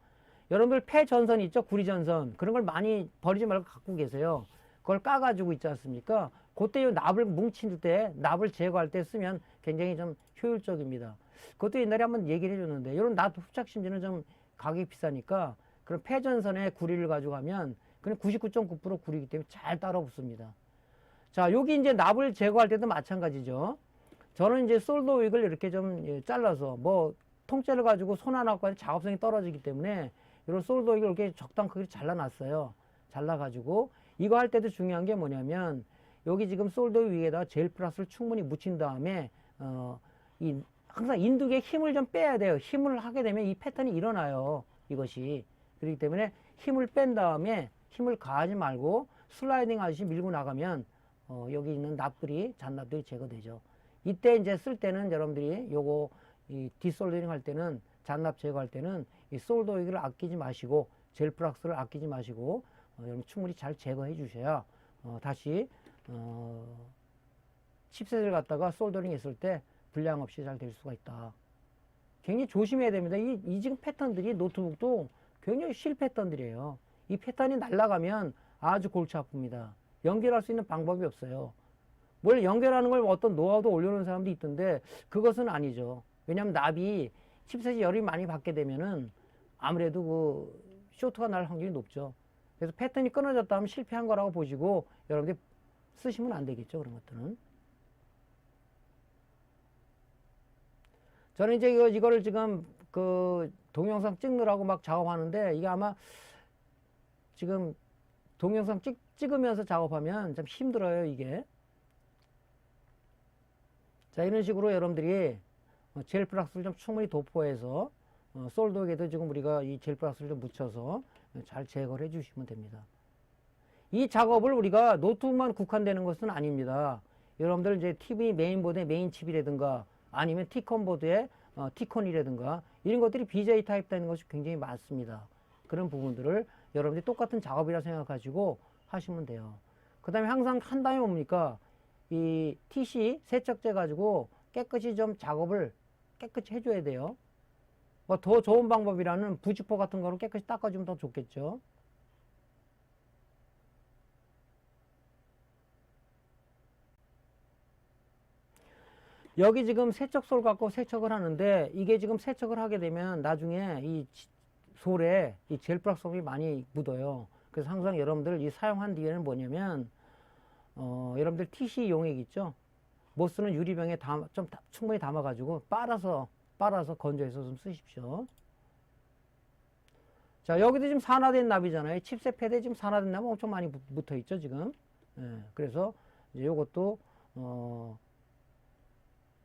여러분들 폐전선 있죠? 구리전선. 그런 걸 많이 버리지 말고 갖고 계세요. 그걸 까가지고 있지 않습니까? 그때 이 납을 뭉칠 때, 납을 제거할 때 쓰면 굉장히 좀 효율적입니다. 그것도 옛날에 한번 얘기를 해줬는데, 이런 납 흡착 심지는 좀 가격이 비싸니까, 그런 폐전선에 구리를 가지고 가면, 그냥 99.9% 구리이기 때문에 잘 따라 붙습니다. 자, 여기 이제 납을 제거할 때도 마찬가지죠. 저는 이제 솔더 윅을 이렇게 좀 잘라서, 뭐, 통째를 가지고 손 하나 갖고 작업성이 떨어지기 때문에, 이런 솔더 윅을 이렇게 적당 크기로 잘라놨어요. 잘라가지고, 이거 할 때도 중요한 게 뭐냐면, 여기 지금 솔더 윅에다 젤 플러스를 충분히 묻힌 다음에, 항상 인두기에 힘을 좀 빼야 돼요. 힘을 하게 되면 이 패턴이 일어나요. 이것이. 그렇기 때문에 힘을 뺀 다음에 힘을 가하지 말고 슬라이딩 하듯이 밀고 나가면 여기 있는 납들이 잔납들이 제거되죠. 이때 이제 쓸 때는 여러분들이 요거 이 디솔더링 할 때는 잔납 제거할 때는 이 솔더 윅을 아끼지 마시고 젤 플러스를 아끼지 마시고 여러분 충분히 잘 제거해 주셔야 다시 칩셋을 갖다가 솔더링 했을 때 불량 없이 잘 될 수가 있다. 굉장히 조심해야 됩니다. 이 지금 패턴들이 노트북도 굉장히 실 패턴들이에요. 이 패턴이 날아가면 아주 골치 아픕니다. 연결할 수 있는 방법이 없어요. 원래 연결하는 걸 어떤 노하우도 올려놓은 사람도 있던데 그것은 아니죠. 왜냐하면 납이 칩셋이 열이 많이 받게 되면은 아무래도 그 쇼트가 날 확률이 높죠. 그래서 패턴이 끊어졌다 하면 실패한 거라고 보시고 여러분들이 쓰시면 안 되겠죠. 그런 것들은. 저는 이제 이거를 지금 그 동영상 찍느라고 막 작업하는데 이게 아마 지금 동영상 찍으면서 작업하면 좀 힘들어요, 이게. 자, 이런 식으로 여러분들이 젤 플락스를 좀 충분히 도포해서 솔더에도 지금 우리가 이 젤 플락스를 좀 묻혀서 잘 제거를 해 주시면 됩니다. 이 작업을 우리가 노트북만 국한되는 것은 아닙니다. 여러분들 이제 TV 메인보드의 메인 칩이라든가 아니면 T콘보드의 T콘이라든가 이런 것들이 BJ 타입 되는 것이 굉장히 많습니다. 그런 부분들을 여러분들이 똑같은 작업이라 생각하시고 하시면 돼요. 그 다음에 항상 한 다음에 뭡니까? 이 TC 세척제 가지고 깨끗이 좀 작업을 깨끗이 해줘야 돼요. 뭐 더 좋은 방법이라는 부직포 같은 거로 깨끗이 닦아주면 더 좋겠죠. 여기 지금 세척솔 갖고 세척을 하는데 이게 지금 세척을 하게 되면 나중에 이 솔에 이 젤 플락솜이 많이 묻어요. 그래서 항상 여러분들 이 사용한 뒤에는 뭐냐면 여러분들 TC 용액 있죠? 못 쓰는 유리병에 좀 충분히 담아가지고 빨아서 건조해서 좀 쓰십시오. 자, 여기도 지금 산화된 납이잖아요. 칩셋 패드에 지금 산화된 납이 엄청 많이 붙어 있죠, 지금. 예, 그래서 이제 요것도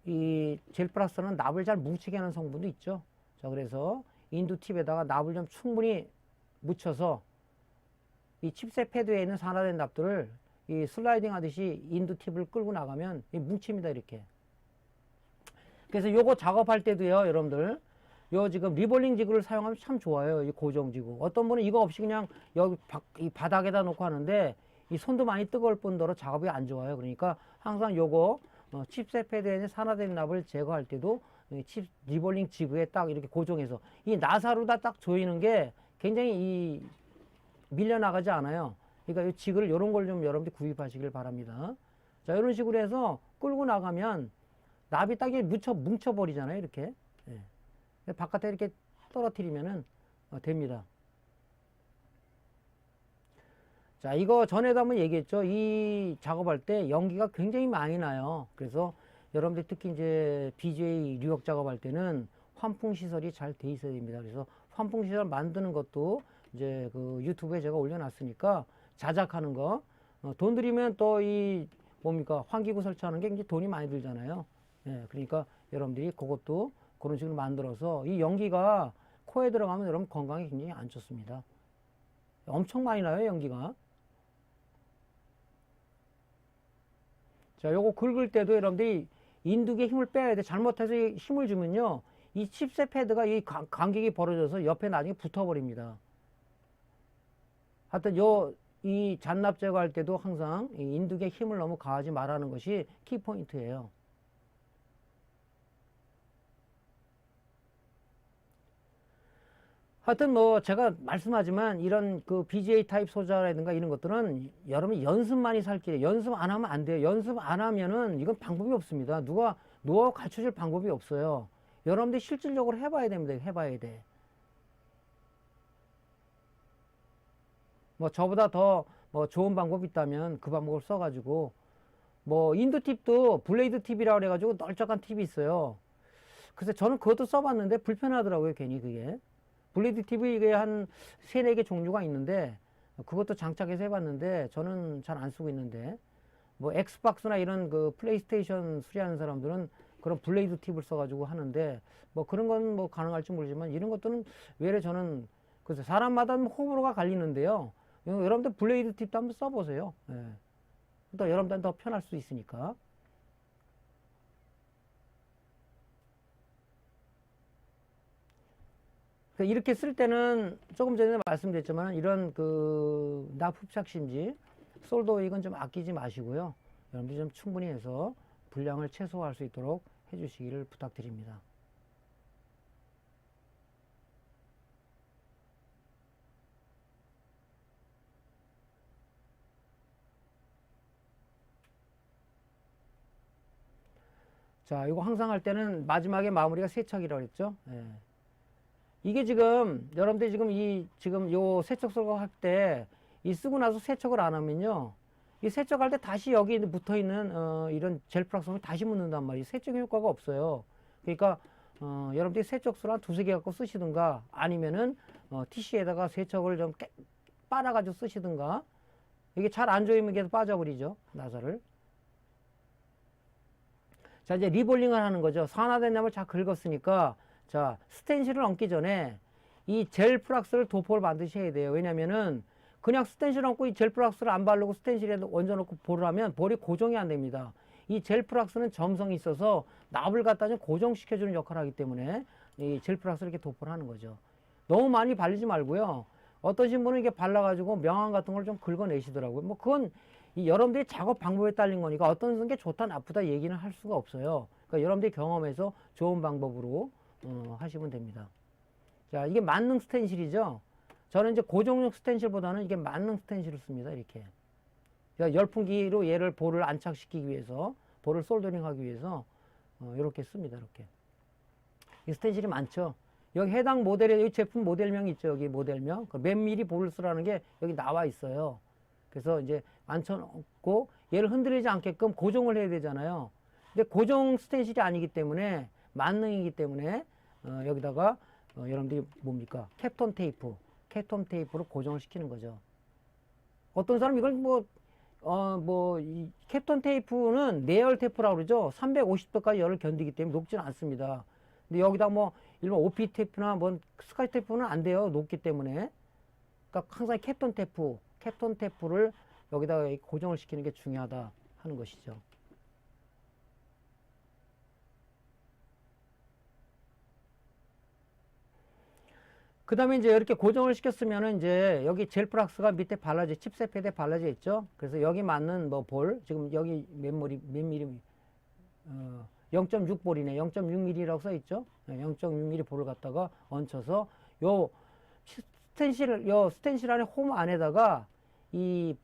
이 젤 플러스는 납을 잘 뭉치게 하는 성분도 있죠. 자, 그래서 인두 팁에다가 납을 좀 충분히 묻혀서 이 칩셋 패드에 있는 산화된 납들을 이 슬라이딩 하듯이 인두 팁을 끌고 나가면 뭉칩니다, 이렇게. 그래서 요거 작업할 때도요, 여러분들. 요 지금 리볼링 지구를 사용하면 참 좋아요. 이 고정 지구. 어떤 분은 이거 없이 그냥 여기 이 바닥에다 놓고 하는데 이 손도 많이 뜨거울 뿐더러 작업이 안 좋아요. 그러니까 항상 요거 칩셋 패드에 있는 산화된 납을 제거할 때도 칩 리볼링 지구에 딱 이렇게 고정해서 이 나사로다 딱 조이는 게 굉장히 이 밀려나가지 않아요. 그러니까 이 지그를 이런 걸 좀 여러분들이 구입하시길 바랍니다. 자, 이런 식으로 해서 끌고 나가면 납이 딱 뭉쳐버리잖아요. 이렇게. 예. 바깥에 이렇게 떨어뜨리면은 됩니다. 자, 이거 전에도 한번 얘기했죠. 이 작업할 때 연기가 굉장히 많이 나요. 그래서 여러분들 특히 이제 BJ 뉴욕 작업할 때는 환풍 시설이 잘 돼 있어야 됩니다. 그래서 환풍 시설 만드는 것도 이제 그 유튜브에 제가 올려놨으니까 자작하는 거, 돈 들이면 또 이 뭡니까 환기구 설치하는 게 이제 돈이 많이 들잖아요. 예, 그러니까 여러분들이 그것도 그런 식으로 만들어서 이 연기가 코에 들어가면 여러분 건강에 굉장히 안 좋습니다. 엄청 많이 나요, 연기가. 자, 요거 긁을 때도 여러분들이 인두기에 힘을 빼야 돼. 잘못해서 힘을 주면요, 이 칩셋 패드가 이 간격이 벌어져서 옆에 나중에 붙어버립니다. 하여튼 이 잔납 제거할 때도 항상 이 인두기에 힘을 너무 가하지 말라는 것이 키포인트예요. 하여튼 뭐 제가 말씀하지만 이런 그 BGA 타입 소자라든가 이런 것들은 여러분이 연습만이 살 길이에요. 연습 안 하면 안 돼요. 연습 안 하면은 이건 방법이 없습니다. 누가 노하우 가르쳐 줄 방법이 없어요. 여러분들이 실질적으로 해봐야 됩니다. 해봐야 돼. 뭐 저보다 더 뭐 좋은 방법이 있다면 그 방법을 써가지고 뭐 인두 팁도 블레이드 팁이라고 그래가지고 널쩍한 팁이 있어요. 그래서 저는 그것도 써봤는데 불편하더라고요. 괜히 그게. 블레이드 팁이 이게 한 3, 4개 종류가 있는데 그것도 장착해서 해봤는데 저는 잘 안 쓰고 있는데 뭐 엑스박스나 이런 그 플레이스테이션 수리하는 사람들은 그런 블레이드 팁을 써가지고 하는데 뭐 그런 건 뭐 가능할지 모르지만 이런 것들은 외래 저는 그래서 사람마다 호불호가 갈리는데요. 여러분들 블레이드 팁도 한번 써보세요. 예. 또 여러분들은 더 편할 수 있으니까. 이렇게 쓸 때는 조금 전에 말씀드렸지만 이런 그 납 흡착 심지 솔더 이건 좀 아끼지 마시고요. 여러분들이 좀 충분히 해서 분량을 최소화할 수 있도록 해주시기를 부탁드립니다. 자, 이거 항상 할 때는 마지막에 마무리가 세척이라고 그랬죠. 예. 이게 지금 여러분들이 지금 요 세척소가 할 때 이 쓰고 나서 세척을 안 하면요, 이 세척할 때 다시 여기 붙어 있는 이런 젤 프락솜을 다시 묻는단 말이에요. 세척 효과가 없어요. 그러니까 여러분들이 세척수를 한 두세 개 갖고 쓰시든가 아니면은 티슈에다가 세척을 좀 빨아가지고 쓰시든가. 이게 잘 안 조이면 계속 빠져버리죠, 나사를. 자, 이제 리볼링을 하는 거죠. 산화된 납을 잘 긁었으니까, 자, 스텐실을 얹기 전에 이 젤 플락스를 도포를 만드셔야 돼요. 왜냐면은 그냥 스텐실 얹고 이 젤 플락스를 안 바르고 스텐실에 얹어놓고 볼을 하면 볼이 고정이 안 됩니다. 이 젤 플락스는 점성이 있어서 납을 갖다 좀 고정시켜주는 역할을 하기 때문에 이 젤 플락스를 이렇게 도포를 하는 거죠. 너무 많이 바르지 말고요. 어떠신 분은 이게 발라가지고 명암 같은 걸 좀 긁어내시더라고요. 뭐 그건 여러분들이 작업 방법에 딸린 거니까 어떤 게 좋다 나쁘다 얘기는 할 수가 없어요. 그러니까 여러분들이 경험해서 좋은 방법으로 하시면 됩니다. 자, 이게 만능 스텐실이죠. 저는 이제 고정용 스텐실보다는 이게 만능 스텐실을 씁니다. 이렇게. 그러니까 열풍기로 얘를 볼을 안착시키기 위해서, 볼을 솔더링 하기 위해서 이렇게 씁니다. 이렇게. 이 스텐실이 많죠. 여기 해당 모델의 이 제품 모델명이 있죠. 여기 모델명. 몇 미리 볼을 쓰라는 게 여기 나와 있어요. 그래서 이제 앉혀놓고 얘를 흔들리지 않게끔 고정을 해야 되잖아요. 근데 고정 스텐실이 아니기 때문에, 만능이기 때문에 여기다가 여러분들이 뭡니까? 캡톤 테이프로 고정을 시키는 거죠. 어떤 사람 이걸 이 캡톤 테이프는 내열 테이프라고 그러죠. 350도까지 열을 견디기 때문에 녹지는 않습니다. 근데 여기다 일반 OP 테이프나 스카이 테이프는 안 돼요. 녹기 때문에. 그러니까 항상 캡톤 테이프를 여기다가 고정을 시키는 게 중요하다 하는 것이죠. 그 다음에 이제 이렇게 고정을 시켰으면은 이제 여기 젤 플락스가 밑에 칩셋 패드에 발라져 있죠. 그래서 여기 맞는 볼, 지금 여기 몇 미리, 0.6볼이네. 0.6mm라고 써 있죠. 0.6mm 볼을 갖다가 얹혀서 요 스텐실 안에 홈 안에다가 이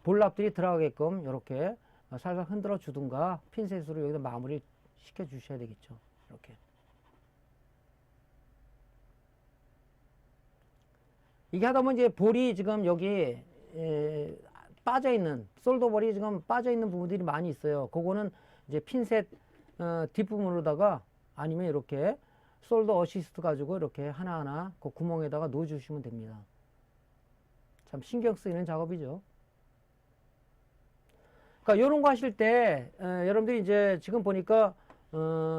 볼납들이 들어가게끔 이렇게 살살 흔들어 주든가 핀셋으로 여기다 마무리 시켜 주셔야 되겠죠. 이렇게. 이게 하다 보면 이제 볼이 지금 여기 빠져있는, 솔더볼이 지금 빠져있는 부분들이 많이 있어요. 그거는 이제 핀셋 뒷부분으로다가 아니면 이렇게 솔더 어시스트 가지고 이렇게 하나하나 그 구멍에다가 넣어주시면 됩니다. 참 신경 쓰이는 작업이죠. 그러니까 이런 거 하실 때 여러분들이 이제 지금 보니까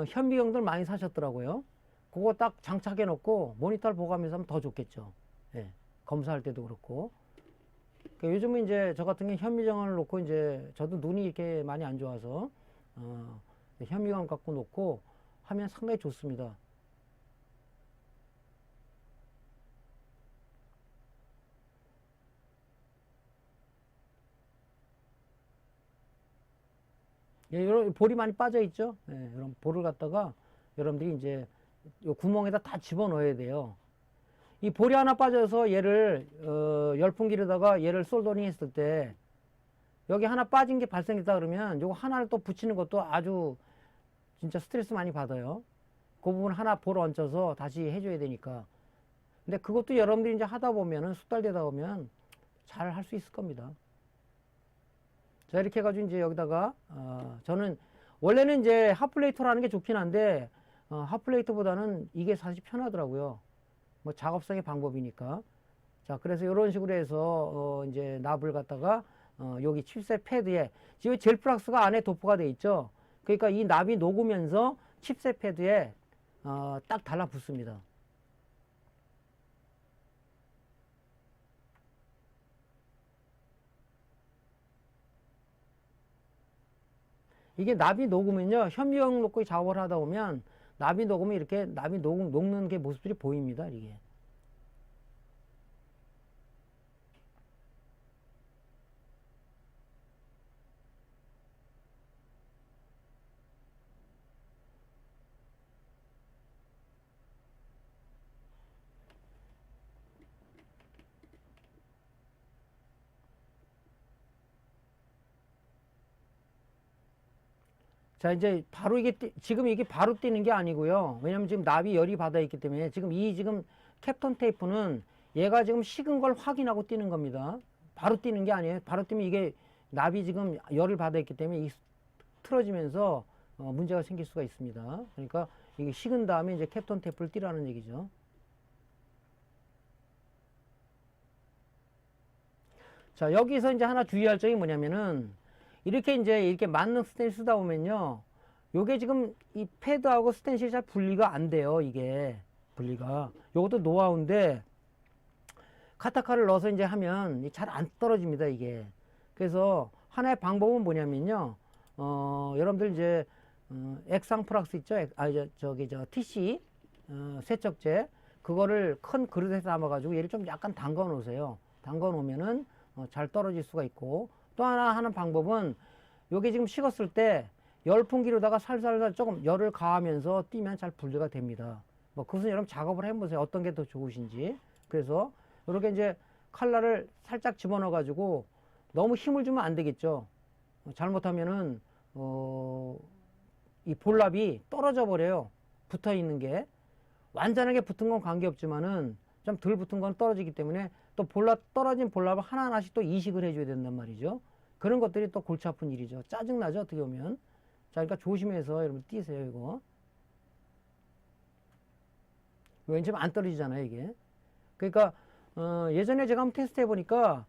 현미경들 많이 사셨더라고요. 그거 딱 장착해 놓고 모니터를 보고하면서 하면 더 좋겠죠. 예, 검사할 때도 그렇고. 그러니까 요즘은 이제 저 같은 경우 현미경을 놓고 이제 저도 눈이 이렇게 많이 안 좋아서 현미경 갖고 놓고 하면 상당히 좋습니다. 예, 이런 볼이 많이 빠져 있죠. 예, 이런 볼을 갖다가 여러분들이 이제 요 구멍에다 다 집어 넣어야 돼요. 이 볼이 하나 빠져서 얘를 열풍기로다가 얘를 솔더링 했을 때 여기 하나 빠진 게 발생했다 그러면 요거 하나를 또 붙이는 것도 아주 진짜 스트레스 많이 받아요. 그 부분 하나 볼 얹혀서 다시 해줘야 되니까. 근데 그것도 여러분들이 이제 하다 보면은 숙달되다 보면 잘 할 수 있을 겁니다. 자, 이렇게 해가지고 이제 여기다가 저는 원래는 이제 핫플레이터로 하는 게 좋긴 한데 핫플레이터보다는 이게 사실 편하더라고요. 뭐 작업상의 방법이니까. 자, 그래서 이런 식으로 해서 이제 납을 갖다가 여기 칩셋 패드에 지금 젤 플락스가 안에 도포가 돼 있죠. 그러니까 이 납이 녹으면서 칩셋 패드에 딱 달라붙습니다. 이게 납이 녹으면요, 현미경 놓고 작업을 하다 보면 납이 녹으면 이렇게 납이 녹는 게 모습들이 보입니다. 이게. 자, 이제 바로 이게 지금 이게 바로 뛰는 게 아니고요. 왜냐면 지금 납이 열이 받아 있기 때문에 지금 캡톤 테이프는 얘가 지금 식은 걸 확인하고 뛰는 겁니다. 바로 뛰는 게 아니에요. 바로 뛰면 이게 납이 지금 열을 받아 있기 때문에 틀어지면서 문제가 생길 수가 있습니다. 그러니까 이게 식은 다음에 이제 캡톤 테이프를 띄라는 얘기죠. 자, 여기서 이제 하나 주의할 점이 뭐냐면은 이렇게 맞는 스텐실 쓰다 보면요. 요게 지금 이 패드하고 스텐실이 잘 분리가 안 돼요. 이게 분리가. 요것도 노하우인데 카타카를 넣어서 이제 하면 잘 안 떨어집니다. 이게. 그래서 하나의 방법은 뭐냐면요. 여러분들 이제 액상프락스 있죠? TC 세척제 그거를 큰 그릇에 담아가지고 얘를 좀 약간 담가 놓으세요. 담가 놓으면은 잘 떨어질 수가 있고, 또 하나 하는 방법은 요게 지금 식었을 때 열풍기로다가 살살살 조금 열을 가하면서 뛰면 잘 분리가 됩니다. 뭐 그것은 여러분 작업을 해보세요. 어떤 게 더 좋으신지. 그래서 이렇게 이제 칼날을 살짝 집어넣어 가지고 너무 힘을 주면 안 되겠죠. 잘못하면은 이 볼랍이 떨어져 버려요. 붙어 있는 게 완전하게 붙은 건 관계없지만은 좀 덜 붙은 건 떨어지기 때문에 또 떨어진 볼랍을 하나하나씩 또 이식을 해줘야 된단 말이죠. 그런 것들이 또 골치 아픈 일이죠. 짜증나죠, 어떻게 보면. 자, 그러니까 조심해서 여러분 뛰세요, 이거. 왜냐면 안 떨어지잖아요, 이게. 그러니까 예전에 제가 한번 테스트 해보니까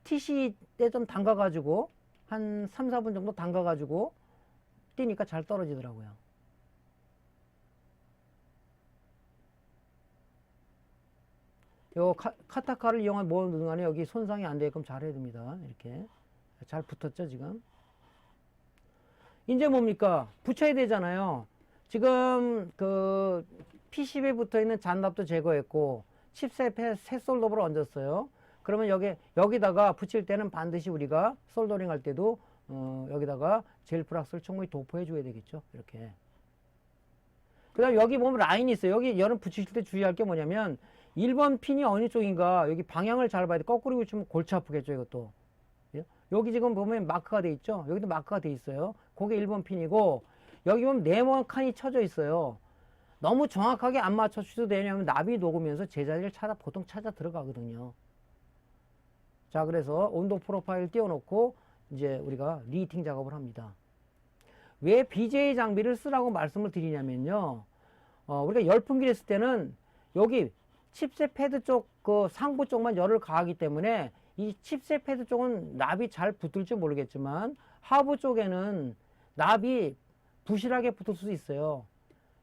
TC에 좀 담가가지고 한 3, 4분 정도 담가가지고 뛰니까 잘 떨어지더라고요. 요 카타카를 이용한 뭐든 간에 여기 손상이 안 되게끔 잘 해야 됩니다. 이렇게. 잘 붙었죠, 지금. 이제 뭡니까? 붙여야 되잖아요. 지금 그 PCB에 붙어 있는 잔납도 제거했고, 칩셋 새 솔더블을 얹었어요. 그러면 여기다가 붙일 때는 반드시 우리가 솔더링 할 때도 여기다가 젤 플락스를 충분히 도포해 줘야 되겠죠. 이렇게. 그 다음 여기 보면 라인이 있어요. 여기 여름 붙이실 때 주의할 게 뭐냐면 1번 핀이 어느 쪽인가 여기 방향을 잘 봐야 돼. 거꾸로 붙이면 골치 아프겠죠, 이것도. 여기 지금 보면 마크가 돼 있죠. 여기도 마크가 돼 있어요. 그게 1번 핀이고, 여기 보면 네모 칸이 쳐져 있어요. 너무 정확하게 안 맞춰주셔도 되냐면 납이 녹으면서 제자리를 보통 찾아 들어가거든요. 자, 그래서 온도 프로파일 띄워놓고 이제 우리가 리히팅 작업을 합니다. 왜 BJ 장비를 쓰라고 말씀을 드리냐면요. 우리가 열풍기를 했을 때는 여기 칩셋 패드 쪽 그 상부 쪽만 열을 가하기 때문에 이 칩셋 패드 쪽은 납이 잘 붙을지 모르겠지만 하부 쪽에는 납이 부실하게 붙을 수 있어요.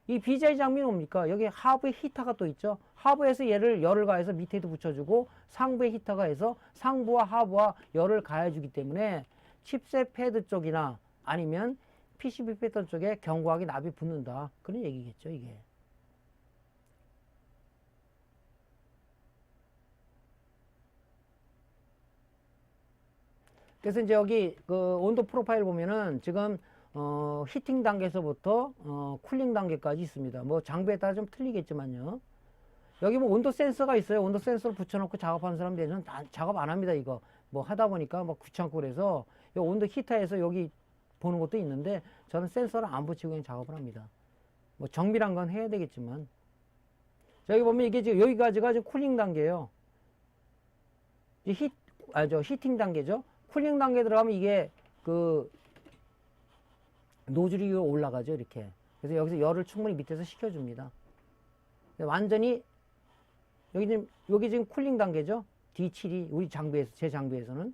이 BJ 장비는 뭡니까? 여기 하부에 히터가 또 있죠. 하부에서 열을 가해서 밑에도 붙여주고 상부에 히터가 해서 상부와 하부와 열을 가해주기 때문에 칩셋 패드 쪽이나 아니면 PCB 패턴 쪽에 견고하게 납이 붙는다. 그런 얘기겠죠, 이게. 그래서 이제 여기 그 온도 프로파일 보면은 지금 히팅 단계에서부터 쿨링 단계까지 있습니다. 뭐 장비에 따라 좀 틀리겠지만요. 여기 뭐 온도 센서가 있어요. 온도 센서를 붙여놓고 작업하는 사람들은 작업 안 합니다. 이거 뭐 하다 보니까 뭐 귀찮고 그래서 이 온도 히터에서 여기 보는 것도 있는데 저는 센서를 안 붙이고 그냥 작업을 합니다. 뭐 정밀한 건 해야 되겠지만. 여기 보면 이게 지금 여기까지가 지금 쿨링 단계예요. 히팅 단계죠. 쿨링 단계 들어가면 이게 그 노즐이 위로 올라가죠, 이렇게. 그래서 여기서 열을 충분히 밑에서 식혀줍니다. 완전히 여기 지금 쿨링 단계죠. D7이 우리 장비에서 제 장비에서는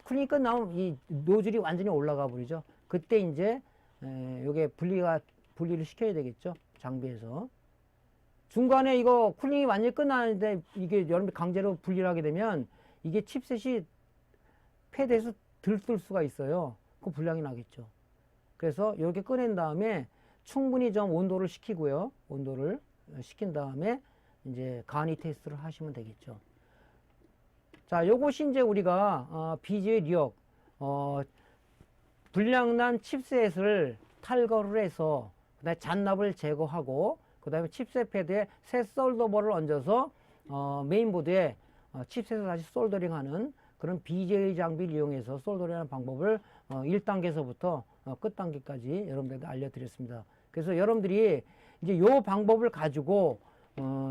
쿨링이 끝나면 이 노즐이 완전히 올라가 버리죠. 그때 이제 요게 분리를 시켜야 되겠죠, 장비에서. 중간에 이거 쿨링이 완전히 끝나는데 이게 여러분이 강제로 분리를 하게 되면 이게 칩셋이 패드에서 들쓸 수가 있어요. 그 불량이 나겠죠. 그래서 이렇게 꺼낸 다음에 충분히 좀 온도를 식히고요. 온도를 식힌 다음에 이제 간이 테스트를 하시면 되겠죠. 자, 요것이 이제 우리가 BJ 리역 불량난 칩셋을 탈거를 해서 그다음에 잔납을 제거하고 그다음에 칩셋 패드에 새 솔더볼을 얹어서 메인보드에 칩셋을 다시 솔더링하는 그런 BJ 장비를 이용해서 솔더링하는 방법을 1단계에서부터 끝단계까지 여러분들에게 알려드렸습니다. 그래서 여러분들이 이제 요 방법을 가지고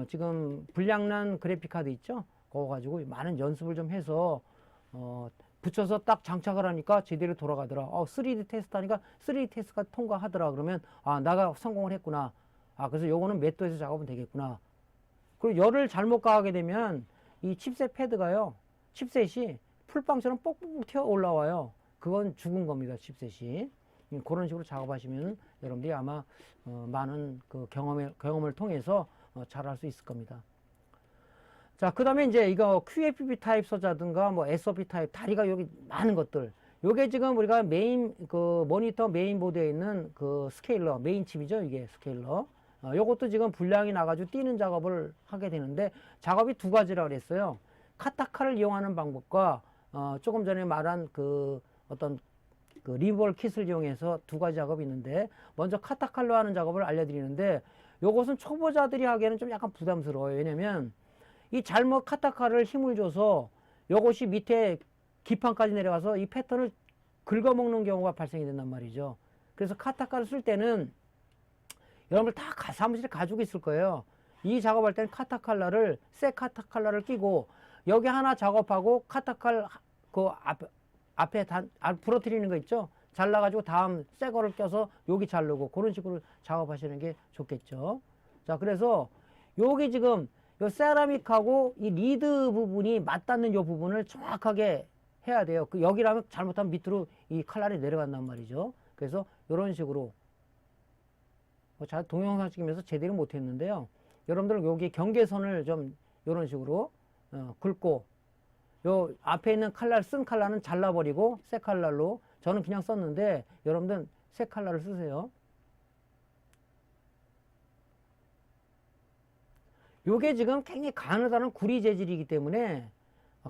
지금 불량난 그래픽카드 있죠? 그거 가지고 많은 연습을 좀 해서 붙여서 딱 장착을 하니까 제대로 돌아가더라. 3D 테스트 하니까 3D 테스트가 통과하더라. 그러면 내가 성공을 했구나. 그래서 요거는 몇 도에서 작업은 되겠구나. 그리고 열을 잘못 가하게 되면 이 칩셋 패드가요, 칩셋이 풀빵처럼 뽁뽁 튀어 올라와요. 그건 죽은 겁니다, 칩셋이. 그런 식으로 작업하시면 여러분들이 아마 많은 그 경험을 통해서 잘할 수 있을 겁니다. 자, 그 다음에 이제 이거 QFP 타입 소자든가 뭐 SOP 타입 다리가 여기 많은 것들. 요게 지금 우리가 메인 그 모니터 메인보드에 있는 그 스케일러, 메인 칩이죠, 이게 스케일러. 요것도 지금 불량이 나가지고 띄는 작업을 하게 되는데 작업이 두 가지라고 그랬어요. 카타카를 이용하는 방법과 조금 전에 말한 그 어떤 그 리볼 킷을 이용해서 두 가지 작업이 있는데, 먼저 카타칼로 하는 작업을 알려드리는데, 요것은 초보자들이 하기에는 좀 약간 부담스러워요. 왜냐면 이 잘못 카타칼을 힘을 줘서 요것이 밑에 기판까지 내려가서 이 패턴을 긁어먹는 경우가 발생이 된단 말이죠. 그래서 카타칼을 쓸 때는 여러분들 다 사무실에 가지고 있을 거예요. 이 작업할 때는 카타칼라를, 새 카타칼라를 끼고 여기 하나 작업하고 카타칼 그 앞에 부러뜨리는 거 있죠? 잘라가지고 다음 새 거를 껴서 여기 자르고 그런 식으로 작업하시는 게 좋겠죠. 자, 그래서 여기 지금 요 세라믹하고 이 리드 부분이 맞닿는 요 부분을 정확하게 해야 돼요. 여기라면 잘못하면 밑으로 이 칼날이 내려간단 말이죠. 그래서 이런 식으로 잘 동영상 찍으면서 제대로 못했는데요. 여러분들 여기 경계선을 좀 이런 식으로 긁고, 요 앞에 있는 칼날, 쓴 칼날은 잘라버리고 새 칼날로, 저는 그냥 썼는데 여러분들은 새 칼날을 쓰세요. 요게 지금 굉장히 가느다란 구리 재질이기 때문에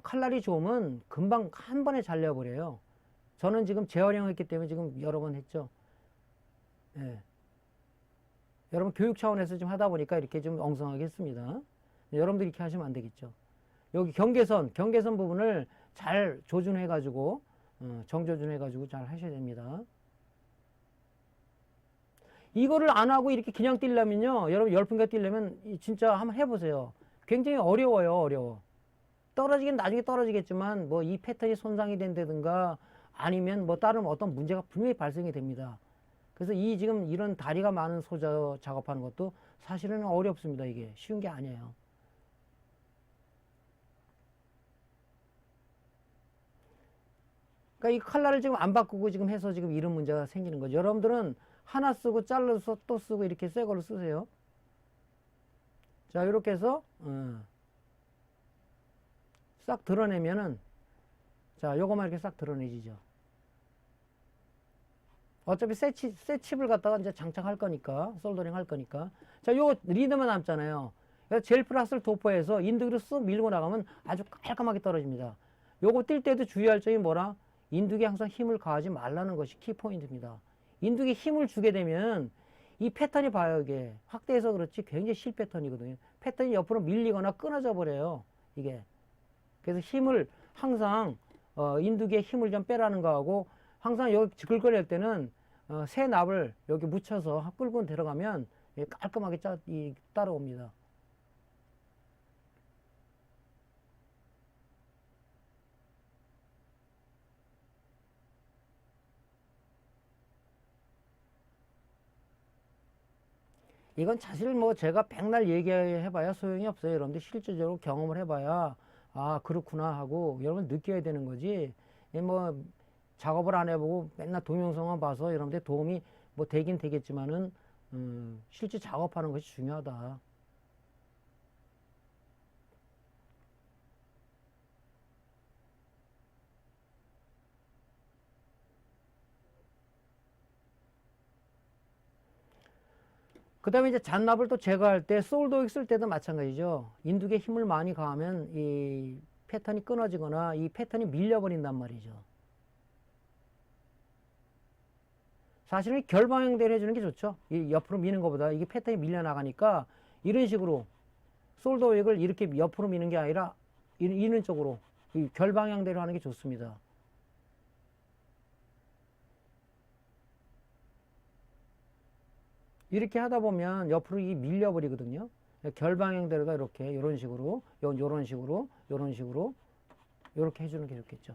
칼날이 좋으면 금방 한 번에 잘려버려요. 저는 지금 재활용했기 때문에 지금 여러 번 했죠. 예. 여러분 교육 차원에서 좀 하다 보니까 이렇게 좀 엉성하게 했습니다. 여러분들 이렇게 하시면 안 되겠죠. 여기 경계선 부분을 잘 조준해가지고, 정조준해가지고 잘 하셔야 됩니다. 이거를 안 하고 이렇게 그냥 뛰려면요, 여러분 열풍기가 뛰려면 진짜 한번 해보세요. 굉장히 어려워요, 어려워. 떨어지긴 나중에 떨어지겠지만, 뭐 이 패턴이 손상이 된다든가 아니면 뭐 다른 어떤 문제가 분명히 발생이 됩니다. 그래서 이 지금 이런 다리가 많은 소자 작업하는 것도 사실은 어렵습니다. 이게 쉬운 게 아니에요. 그러니까 이 칼날을 지금 안 바꾸고 지금 해서 지금 이런 문제가 생기는 거죠. 여러분들은 하나 쓰고 잘라서 또 쓰고 이렇게 새 걸로 쓰세요. 자, 이렇게 해서 싹 드러내면은, 자, 요거만 이렇게 싹 드러내지죠. 어차피 새 칩을 갖다가 이제 장착할 거니까, 솔더링 할 거니까. 자, 요 리드만 남잖아요. 젤 플라스를 도포해서 인두기로 쑥 밀고 나가면 아주 깔끔하게 떨어집니다. 요거 뛸 때도 주의할 점이 뭐라? 인두기에 항상 힘을 가하지 말라는 것이 키포인트입니다. 인두기에 힘을 주게 되면 이 패턴이 봐요. 이게 확대해서 그렇지 굉장히 실 패턴이거든요. 패턴이 옆으로 밀리거나 끊어져 버려요. 이게. 그래서 힘을 항상 인두기에 힘을 좀 빼라는 거하고, 항상 여기 긁어낼 때는 새 납을 여기 묻혀서 끌고 들어가면 깔끔하게 따라옵니다. 이건 사실 뭐 제가 백날 얘기해봐야 소용이 없어요. 여러분들 실질적으로 경험을 해봐야 그렇구나 하고 여러분 느껴야 되는 거지. 뭐 작업을 안 해보고 맨날 동영상만 봐서 여러분들 도움이 뭐 되긴 되겠지만은 실제 작업하는 것이 중요하다. 그 다음에 이제 잔납을 또 제거할 때, 솔더익 쓸 때도 마찬가지죠. 인두기에 힘을 많이 가하면 이 패턴이 끊어지거나 이 패턴이 밀려버린단 말이죠. 사실은 결방향대로 해주는 게 좋죠. 이 옆으로 미는 것보다 이게 패턴이 밀려나가니까 이런 식으로 솔더익을 이렇게 옆으로 미는 게 아니라 이는 쪽으로 이 결방향대로 하는 게 좋습니다. 이렇게 하다 보면 옆으로 이 밀려버리거든요. 결방향대로다 이렇게 이런 식으로 요런 식으로 요런 식으로 이렇게 해주는 게 좋겠죠.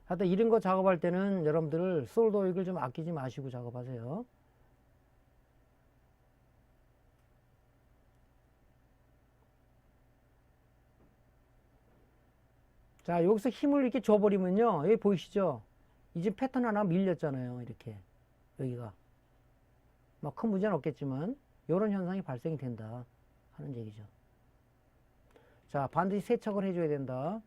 하여튼 이런 거 작업할 때는 여러분들 솔더 오일을 좀 아끼지 마시고 작업하세요. 자, 여기서 힘을 이렇게 줘버리면요. 여기 보이시죠? 이제 패턴 하나 밀렸잖아요. 이렇게. 여기가. 뭐 큰 문제는 없겠지만, 이런 현상이 발생이 된다. 하는 얘기죠. 자, 반드시 세척을 해줘야 된다.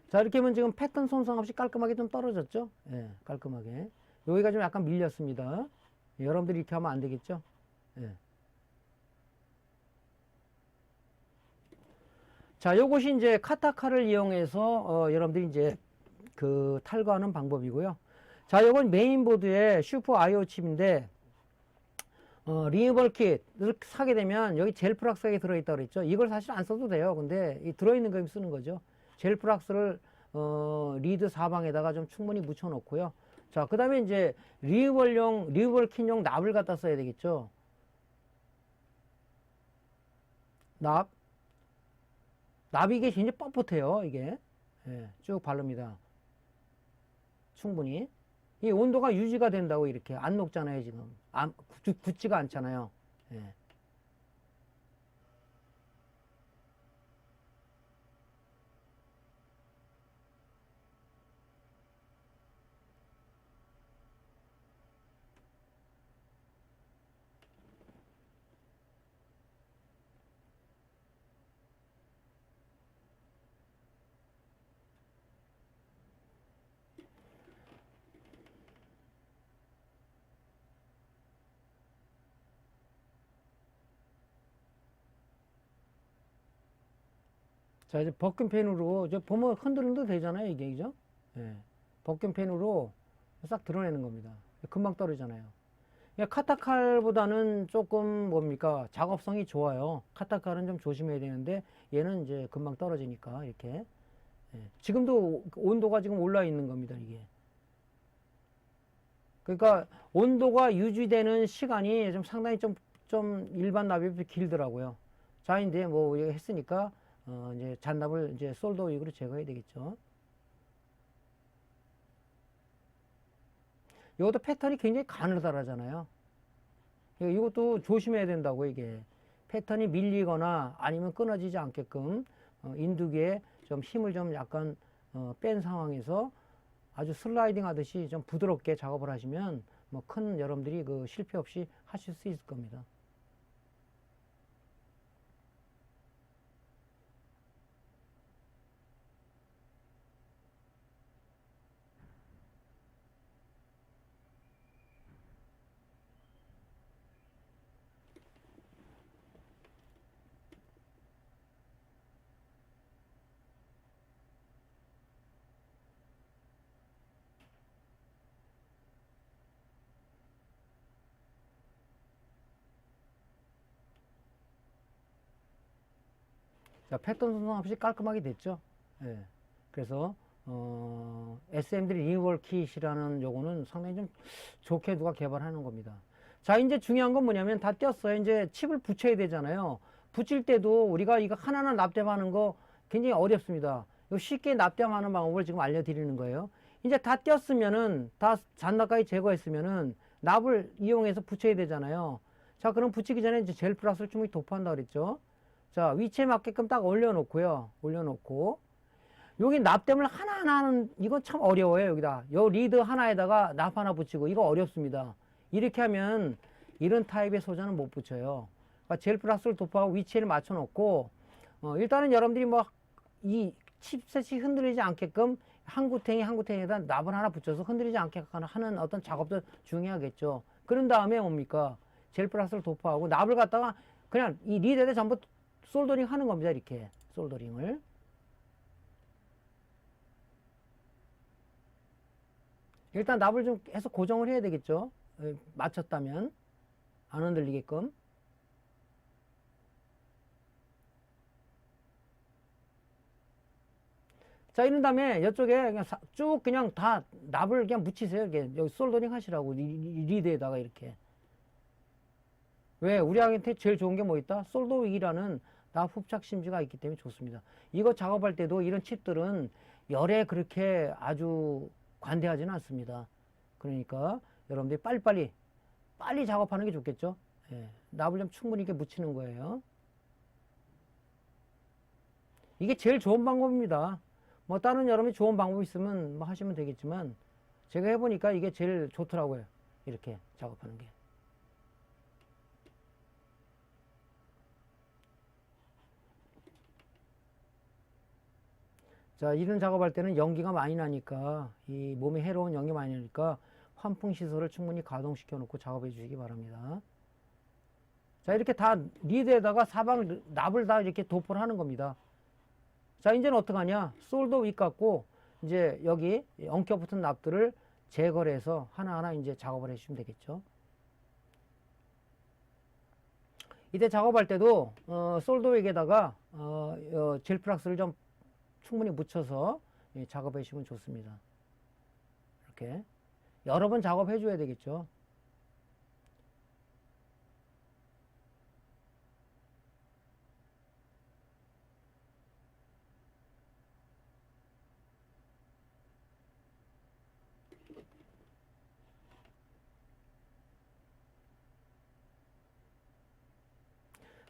자, 이렇게 하면 지금 패턴 손상 없이 깔끔하게 좀 떨어졌죠? 예, 깔끔하게. 여기가 좀 약간 밀렸습니다. 여러분들이 이렇게 하면 안 되겠죠? 예. 자, 요것이 이제 카타카를 이용해서, 여러분들이 이제 그 탈거하는 방법이고요. 자, 요건 메인보드의 슈퍼 IO 칩인데, 리니버럴 킷을 사게 되면 여기 젤 프락스가 들어있다고 그랬죠. 이걸 사실 안 써도 돼요. 근데 이 들어있는 거 쓰는 거죠. 젤 프락스를, 리드 사방에다가 좀 충분히 묻혀 놓고요. 자, 그 다음에 이제 리니버럴 킷용 납을 갖다 써야 되겠죠. 납이 이게 굉장히 뻣뻣해요, 이게. 예, 쭉 바릅니다. 충분히. 이 온도가 유지가 된다고 이렇게 안 녹잖아요, 지금. 굳지가 않잖아요. 예. 자, 이제 버튼펜으로, 저 보면 흔들흔들 되잖아요, 이게, 그죠? 예. 버튼펜으로 싹 드러내는 겁니다. 금방 떨어지잖아요. 그러니까 카타칼보다는 조금 뭡니까? 작업성이 좋아요. 카타칼은 좀 조심해야 되는데, 얘는 이제 금방 떨어지니까, 이렇게. 예. 지금도 온도가 지금 올라 있는 겁니다, 이게. 그러니까 온도가 유지되는 시간이 좀 상당히 좀 일반 납이 길더라고요. 자, 이제 뭐, 이거 했으니까, 이제 잔납을 이제 솔더 위으로 제거해야 되겠죠. 이것도 패턴이 굉장히 가느다라잖아요. 이것도 조심해야 된다고, 이게. 패턴이 밀리거나 아니면 끊어지지 않게끔, 인두기에 좀 힘을 좀 약간, 뺀 상황에서 아주 슬라이딩 하듯이 좀 부드럽게 작업을 하시면, 뭐 큰 여러분들이 그 실패 없이 하실 수 있을 겁니다. 자, 패턴 손상 없이 깔끔하게 됐죠. 예. 그래서, SMD 리니버럴 킷이라는 요거는 상당히 좀 좋게 누가 개발하는 겁니다. 자, 이제 중요한 건 뭐냐면 다 뗐어요. 이제 칩을 붙여야 되잖아요. 붙일 때도 우리가 이거 하나하나 납땜하는 거 굉장히 어렵습니다. 이거 쉽게 납땜하는 방법을 지금 알려드리는 거예요. 이제 다 뗐으면은, 다 잔납까지 제거했으면은 납을 이용해서 붙여야 되잖아요. 자, 그럼 붙이기 전에 이제 젤 플러스를 충분히 도포한다 그랬죠. 자, 위치에 맞게끔 딱 올려놓고요. 올려놓고. 여기 납땜을 하나하나 하는, 이건 참 어려워요, 여기다. 요 리드 하나에다가 납 하나 붙이고, 이거 어렵습니다. 이렇게 하면, 이런 타입의 소자는 못 붙여요. 그러니까 젤 플러스를 도포하고 위치를 맞춰놓고, 일단은 여러분들이 뭐, 이 칩셋이 흔들리지 않게끔, 한 구탱에다 납을 하나 붙여서 흔들리지 않게 하는 어떤 작업도 중요하겠죠. 그런 다음에 뭡니까? 젤 플러스를 도포하고, 납을 갖다가 그냥 이 리드에다 전부 솔더링 하는 겁니다. 이렇게 솔더링을. 일단 납을 좀 해서 고정을 해야 되겠죠. 맞췄다면 안 흔들리게끔. 자, 이런 다음에 이쪽에 그냥 쭉 그냥 다 납을 그냥 묻히세요. 이렇게 여기 솔더링 하시라고 리드에다가 이렇게. 왜? 우리한테 제일 좋은 게 뭐 있다? 솔더윅이라는 납 흡착 심지가 있기 때문에 좋습니다. 이거 작업할 때도 이런 칩들은 열에 그렇게 아주 관대하지는 않습니다. 그러니까 여러분들이 빨리 작업하는 게 좋겠죠. 예, 납을 좀 충분히 이렇게 묻히는 거예요. 이게 제일 좋은 방법입니다. 뭐 다른 여러분이 좋은 방법이 있으면 뭐 하시면 되겠지만 제가 해보니까 이게 제일 좋더라고요. 이렇게 작업하는 게. 자, 이런 작업할 때는 연기가 많이 나니까, 이 몸에 해로운 연기 많이 나니까 환풍 시설을 충분히 가동시켜 놓고 작업해 주시기 바랍니다. 자, 이렇게 다 리드에다가 사방 납을 다 이렇게 도포를 하는 겁니다. 자, 이제는 어떡하냐? 솔더 윗 갖고 이제 여기 엉켜 붙은 납들을 제거를 해서 하나하나 이제 작업을 해주시면 되겠죠. 이때 작업할 때도 솔더 윗에다가 젤 플락스를 좀 충분히 묻혀서 작업해 주시면 좋습니다. 이렇게 여러 번 작업해 줘야 되겠죠.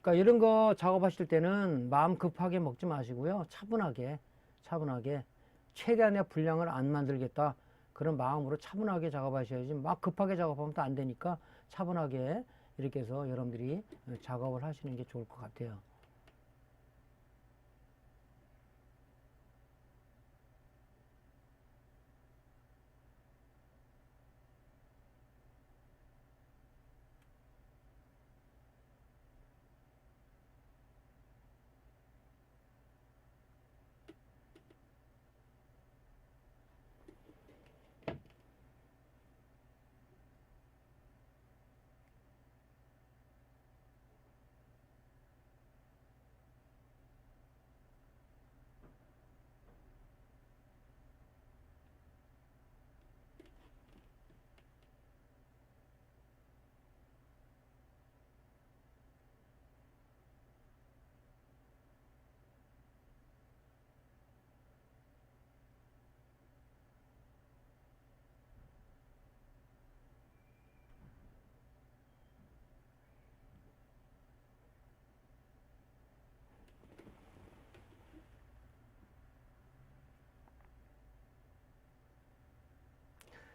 그러니까 이런 거 작업하실 때는 마음 급하게 먹지 마시고요. 차분하게 최대한의 분량을 안 만들겠다. 그런 마음으로 차분하게 작업하셔야지 막 급하게 작업하면 또 안 되니까 차분하게 이렇게 해서 여러분들이 작업을 하시는 게 좋을 것 같아요.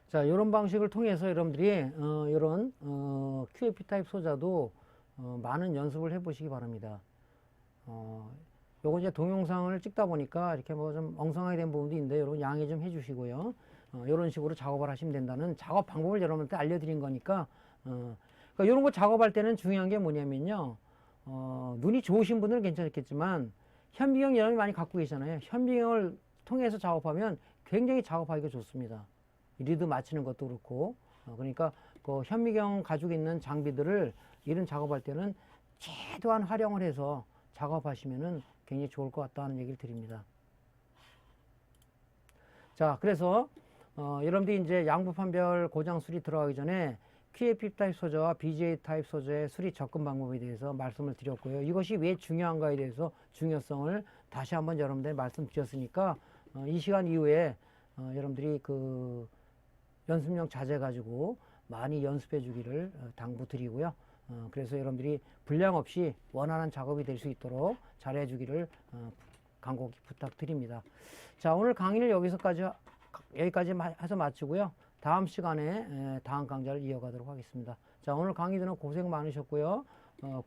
자, 이런 방식을 통해서 여러분들이 이런 QAP 타입 소자도 많은 연습을 해보시기 바랍니다. 요거 이제 동영상을 찍다 보니까 이렇게 뭐 좀 엉성하게 된 부분도 있는데 여러분 양해 좀 해주시고요. 이런 식으로 작업을 하시면 된다는 작업 방법을 여러분한테 알려드린 거니까 그러니까 이런 거 작업할 때는 중요한 게 뭐냐면요. 눈이 좋으신 분들은 괜찮겠지만 현미경 여러분이 많이 갖고 계시잖아요. 현미경을 통해서 작업하면 굉장히 작업하기가 좋습니다. 리드 맞추는 것도 그렇고 그러니까 그 현미경 가지고 있는 장비들을 이런 작업할 때는 최대한 활용을 해서 작업하시면은 굉장히 좋을 것 같다는 얘기를 드립니다. 자, 그래서 여러분들이 이제 양부 판별 고장 수리 들어가기 전에 QAP 타입 소저와 BGA 타입 소저의 수리 접근 방법에 대해서 말씀을 드렸고요. 이것이 왜 중요한가에 대해서 중요성을 다시 한번 여러분들 말씀드렸으니까 이 시간 이후에 여러분들이 그 연습용 자재 가지고 많이 연습해 주기를 당부드리고요. 그래서 여러분들이 분량 없이 원하는 작업이 될 수 있도록 잘해 주기를 간곡히 부탁드립니다. 자, 오늘 강의를 여기까지 해서 마치고요. 다음 시간에 다음 강좌를 이어가도록 하겠습니다. 자, 오늘 강의 들은 고생 많으셨고요.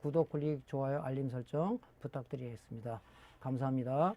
구독, 클릭, 좋아요, 알림 설정 부탁드리겠습니다. 감사합니다.